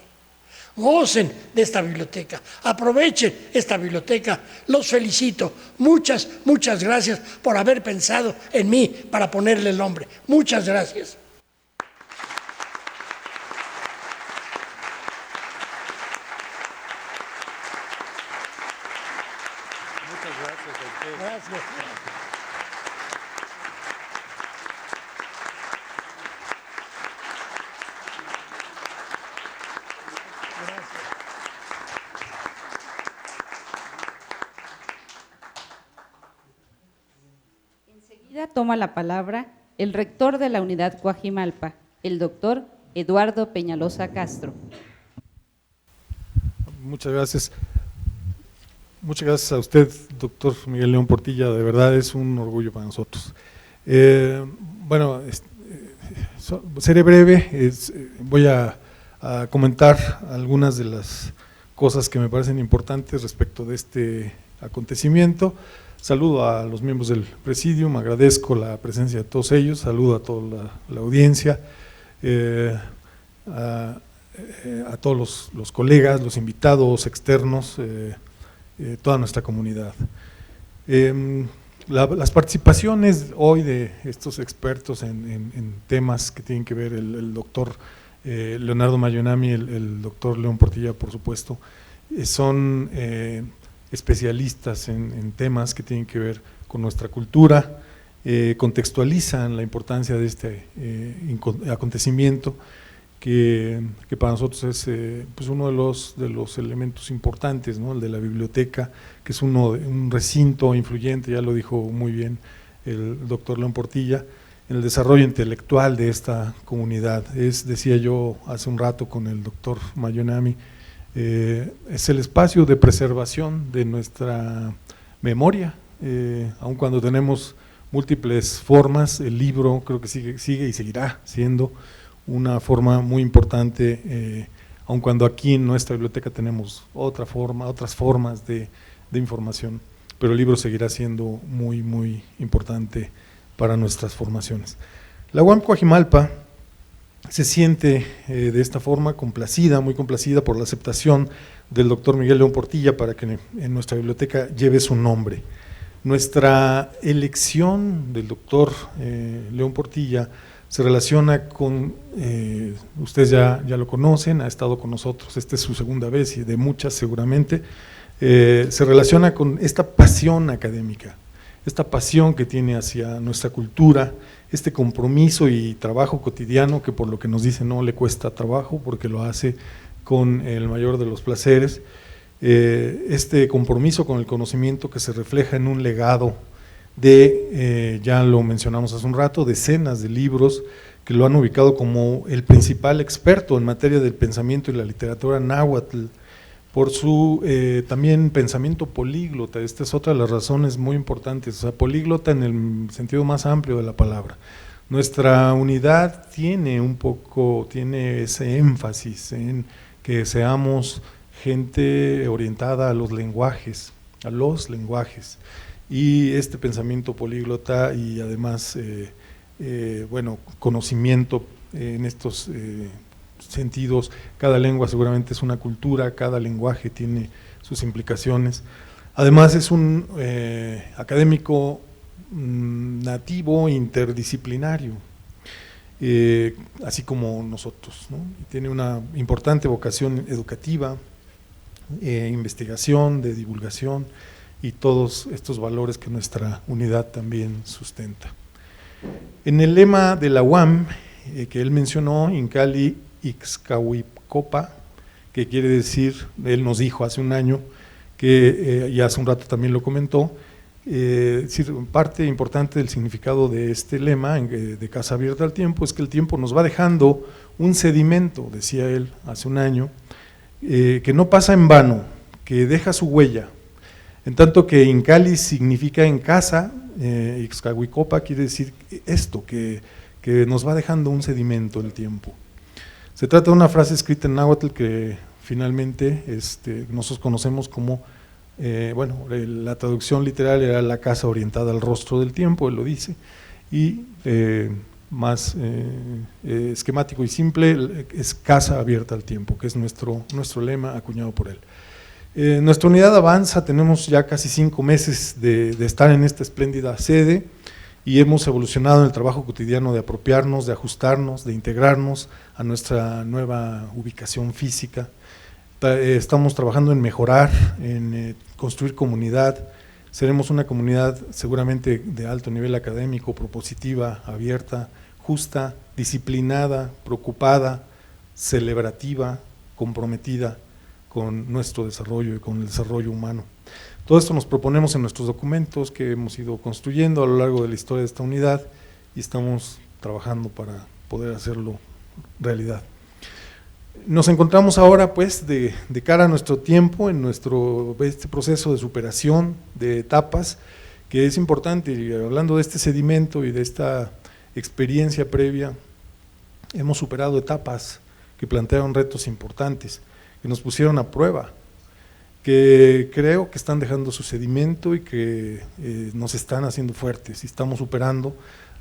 Gocen de esta biblioteca, aprovechen esta biblioteca, los felicito. Muchas gracias por haber pensado en mí para ponerle el nombre. Muchas gracias. Muchas gracias a usted. Gracias. Enseguida toma la palabra el rector de la Unidad Coajimalpa, el doctor Eduardo Peñalosa Castro. Muchas gracias. Muchas gracias a usted, doctor Miguel León Portilla, de verdad es un orgullo para nosotros. Bueno, seré breve, voy a comentar algunas de las cosas que me parecen importantes respecto de este acontecimiento. Saludo a los miembros del Presidium, agradezco la presencia de todos ellos, saludo a toda la audiencia, a todos los colegas, los invitados externos, toda nuestra comunidad. las participaciones hoy de estos expertos en temas que tienen que ver, el doctor Leonardo Mayonami, el doctor León Portilla, por supuesto, son especialistas en temas que tienen que ver con nuestra cultura, contextualizan la importancia de este acontecimiento que para nosotros es pues uno de los elementos importantes, ¿no? El de la biblioteca, que es un recinto influyente, ya lo dijo muy bien el doctor León Portilla, en el desarrollo intelectual de esta comunidad. Decía yo hace un rato con el doctor Mayonami, es el espacio de preservación de nuestra memoria, aun cuando tenemos múltiples formas, el libro creo que sigue y seguirá siendo una forma muy importante, aun cuando aquí en nuestra biblioteca tenemos otras formas de información, pero el libro seguirá siendo muy, muy importante para nuestras formaciones. La UAM Coajimalpa se siente de esta forma muy complacida por la aceptación del doctor Miguel León Portilla para que en nuestra biblioteca lleve su nombre. Nuestra elección del doctor León Portilla se relaciona con, ustedes ya lo conocen, ha estado con nosotros, esta es su segunda vez y de muchas seguramente, se relaciona con esta pasión académica, esta pasión que tiene hacia nuestra cultura, este compromiso y trabajo cotidiano que por lo que nos dice no le cuesta trabajo porque lo hace con el mayor de los placeres, este compromiso con el conocimiento que se refleja en un legado de, ya lo mencionamos hace un rato, decenas de libros que lo han ubicado como el principal experto en materia del pensamiento y la literatura náhuatl, por su también pensamiento políglota. Esta es otra de las razones muy importantes, o sea, políglota en el sentido más amplio de la palabra. Nuestra unidad tiene ese énfasis en que seamos gente orientada a los lenguajes, y este pensamiento políglota y además, bueno, conocimiento en estos sentidos. Cada lengua seguramente es una cultura, cada lenguaje tiene sus implicaciones. Además es un académico nativo interdisciplinario, así como nosotros, ¿no? Tiene una importante vocación educativa, investigación, de divulgación y todos estos valores que nuestra unidad también sustenta. En el lema de la UAM, que él mencionó, Incali Ixcahuicopa, que quiere decir, él nos dijo hace un año, que y hace un rato también lo comentó, parte importante del significado de este lema, de Casa Abierta al Tiempo, es que el tiempo nos va dejando un sedimento, decía él hace un año, que no pasa en vano, que deja su huella. En tanto que Incali significa en casa, Ixcahuicopa quiere decir esto, que nos va dejando un sedimento el tiempo. Se trata de una frase escrita en náhuatl que finalmente nosotros conocemos como, bueno, la traducción literal era la casa orientada al rostro del tiempo, él lo dice, y más esquemático y simple es Casa Abierta al Tiempo, que es nuestro lema acuñado por él. Nuestra unidad avanza, tenemos ya casi 5 meses de estar en esta espléndida sede y hemos evolucionado en el trabajo cotidiano de apropiarnos, de ajustarnos, de integrarnos a nuestra nueva ubicación física. Estamos trabajando en mejorar, en construir comunidad. Seremos una comunidad seguramente de alto nivel académico, propositiva, abierta, justa, disciplinada, preocupada, celebrativa, comprometida con nuestro desarrollo y con el desarrollo humano. Todo esto nos proponemos en nuestros documentos que hemos ido construyendo a lo largo de la historia de esta unidad y estamos trabajando para poder hacerlo realidad. Nos encontramos ahora pues de cara a nuestro tiempo, en este proceso de superación de etapas que es importante, y hablando de este sedimento y de esta experiencia previa, hemos superado etapas que plantearon retos importantes, que nos pusieron a prueba, que creo que están dejando su sedimento y que nos están haciendo fuertes y estamos superando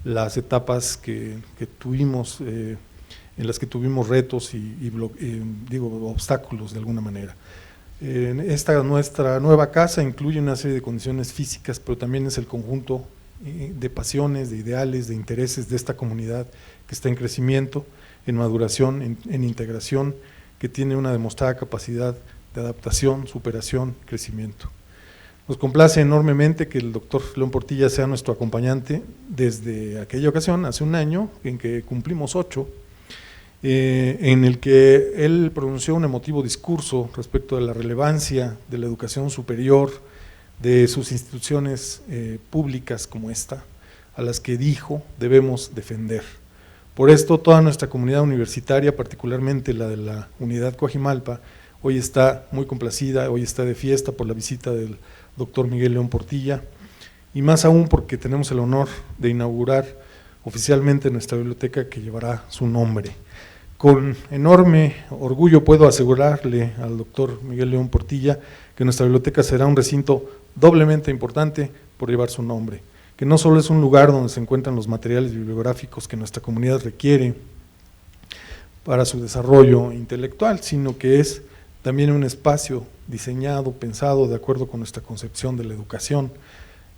las etapas que tuvimos, en las que tuvimos retos y obstáculos de alguna manera. Nuestra nueva casa incluye una serie de condiciones físicas, pero también es el conjunto de pasiones, de ideales, de intereses de esta comunidad que está en crecimiento, en maduración, en integración, que tiene una demostrada capacidad de adaptación, superación, crecimiento. Nos complace enormemente que el doctor León Portilla sea nuestro acompañante desde aquella ocasión, hace un año, en que cumplimos 8, en el que él pronunció un emotivo discurso respecto de la relevancia de la educación superior, de sus instituciones públicas como esta, a las que dijo debemos defender. Por esto toda nuestra comunidad universitaria, particularmente la de la Unidad Coajimalpa, hoy está muy complacida, hoy está de fiesta por la visita del doctor Miguel León Portilla, y más aún porque tenemos el honor de inaugurar oficialmente nuestra biblioteca que llevará su nombre. Con enorme orgullo puedo asegurarle al doctor Miguel León Portilla que nuestra biblioteca será un recinto doblemente importante por llevar su nombre, que no solo es un lugar donde se encuentran los materiales bibliográficos que nuestra comunidad requiere para su desarrollo intelectual, sino que es también un espacio diseñado, pensado de acuerdo con nuestra concepción de la educación.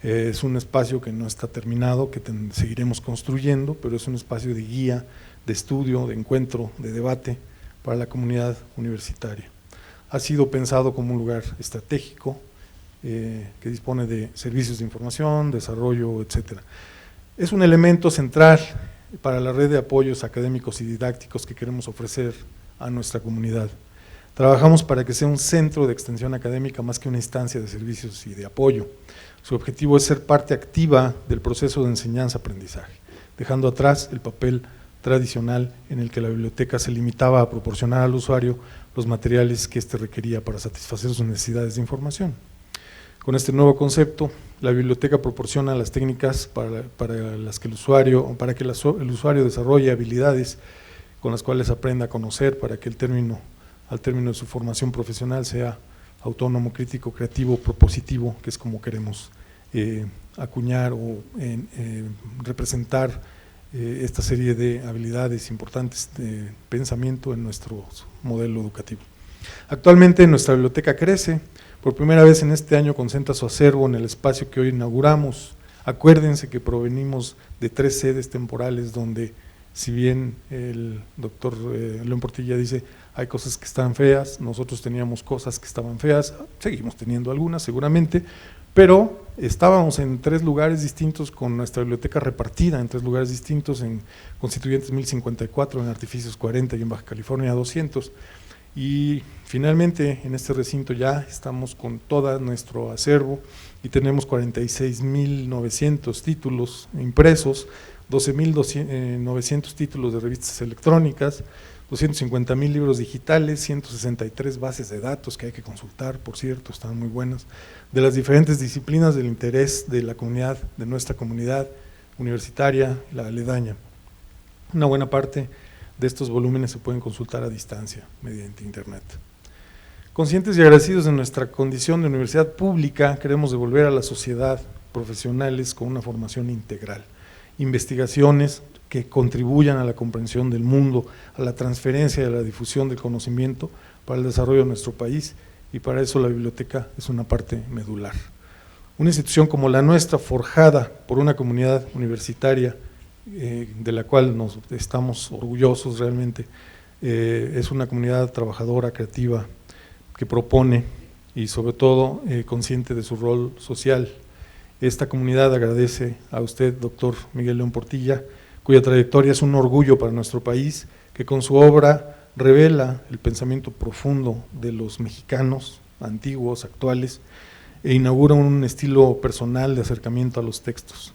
Es un espacio que no está terminado, que seguiremos construyendo, pero es un espacio de guía, de estudio, de encuentro, de debate para la comunidad universitaria. Ha sido pensado como un lugar estratégico que dispone de servicios de información, desarrollo, etcétera. Es un elemento central para la red de apoyos académicos y didácticos que queremos ofrecer a nuestra comunidad. Trabajamos para que sea un centro de extensión académica más que una instancia de servicios y de apoyo. Su objetivo es ser parte activa del proceso de enseñanza-aprendizaje, dejando atrás el papel tradicional en el que la biblioteca se limitaba a proporcionar al usuario los materiales que éste requería para satisfacer sus necesidades de información. Con este nuevo concepto, la biblioteca proporciona las técnicas para que el usuario desarrolle habilidades con las cuales aprenda a conocer, para que al término de su formación profesional sea autónomo, crítico, creativo, propositivo, que es como queremos acuñar o representar esta serie de habilidades importantes de pensamiento en nuestro modelo educativo. Actualmente nuestra biblioteca crece, por primera vez en este año concentra su acervo en el espacio que hoy inauguramos. Acuérdense que provenimos de 3 sedes temporales donde, si bien el doctor León Portilla dice hay cosas que están feas, nosotros teníamos cosas que estaban feas, seguimos teniendo algunas seguramente, pero estábamos en 3 lugares distintos con nuestra biblioteca repartida en 3 lugares distintos, en Constituyentes 1054, en Artificios 40 y en Baja California 200, y finalmente en este recinto ya estamos con todo nuestro acervo y tenemos 46.900 títulos impresos, 12.900 títulos de revistas electrónicas, 250.000 libros digitales, 163 bases de datos que hay que consultar, por cierto, están muy buenas, de las diferentes disciplinas del interés de la comunidad, de nuestra comunidad universitaria, la aledaña. Una buena parte de estos volúmenes se pueden consultar a distancia mediante internet. Conscientes y agradecidos de nuestra condición de universidad pública, queremos devolver a la sociedad profesionales con una formación integral, investigaciones que contribuyan a la comprensión del mundo, a la transferencia y a la difusión del conocimiento para el desarrollo de nuestro país, y para eso la biblioteca es una parte medular. Una institución como la nuestra, forjada por una comunidad universitaria de la cual nos estamos orgullosos realmente, es una comunidad trabajadora, creativa, que propone y sobre todo consciente de su rol social. Esta comunidad agradece a usted, doctor Miguel León Portilla, cuya trayectoria es un orgullo para nuestro país, que con su obra revela el pensamiento profundo de los mexicanos antiguos, actuales, e inaugura un estilo personal de acercamiento a los textos.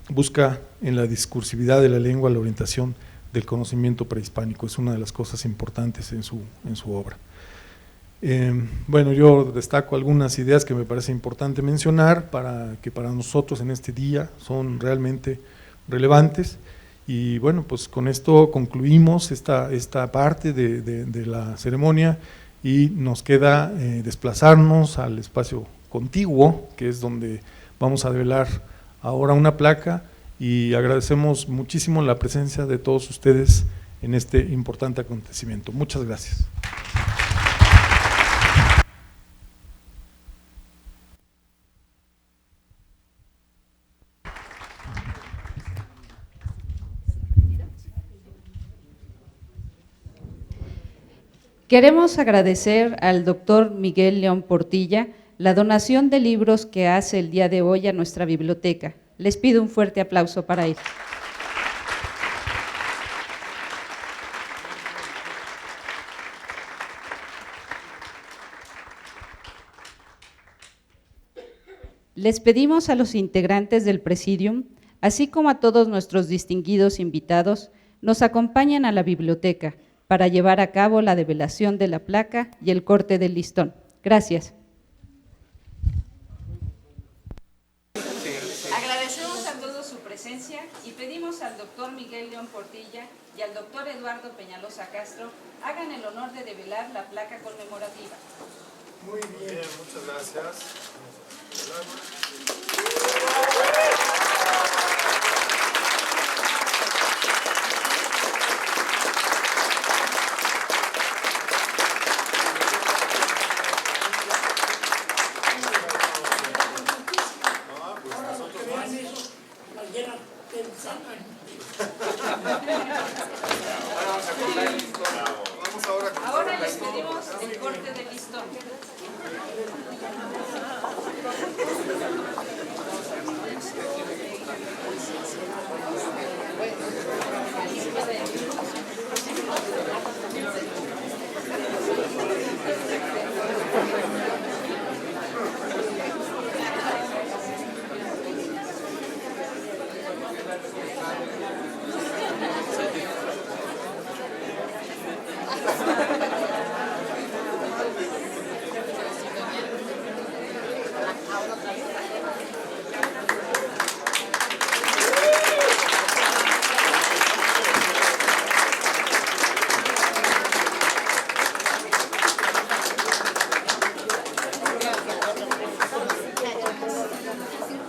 Busca en la discursividad de la lengua la orientación del conocimiento prehispánico, es una de las cosas importantes en su obra. Bueno, yo destaco algunas ideas que me parece importante mencionar que para nosotros en este día son realmente relevantes, y bueno, pues con esto concluimos esta parte de la ceremonia y nos queda desplazarnos al espacio contiguo, que es donde vamos a develar ahora una placa, y agradecemos muchísimo la presencia de todos ustedes en este importante acontecimiento. Muchas gracias. Queremos agradecer al doctor Miguel León Portilla la donación de libros que hace el día de hoy a nuestra biblioteca. Les pido un fuerte aplauso para él. Les pedimos a los integrantes del Presidium, así como a todos nuestros distinguidos invitados, nos acompañen a la biblioteca para llevar a cabo la develación de la placa y el corte del listón. Gracias. Agradecemos a todos su presencia y pedimos al doctor Miguel León Portilla y al doctor Eduardo Peñalosa Castro hagan el honor de develar la placa conmemorativa. Muy bien, muchas gracias.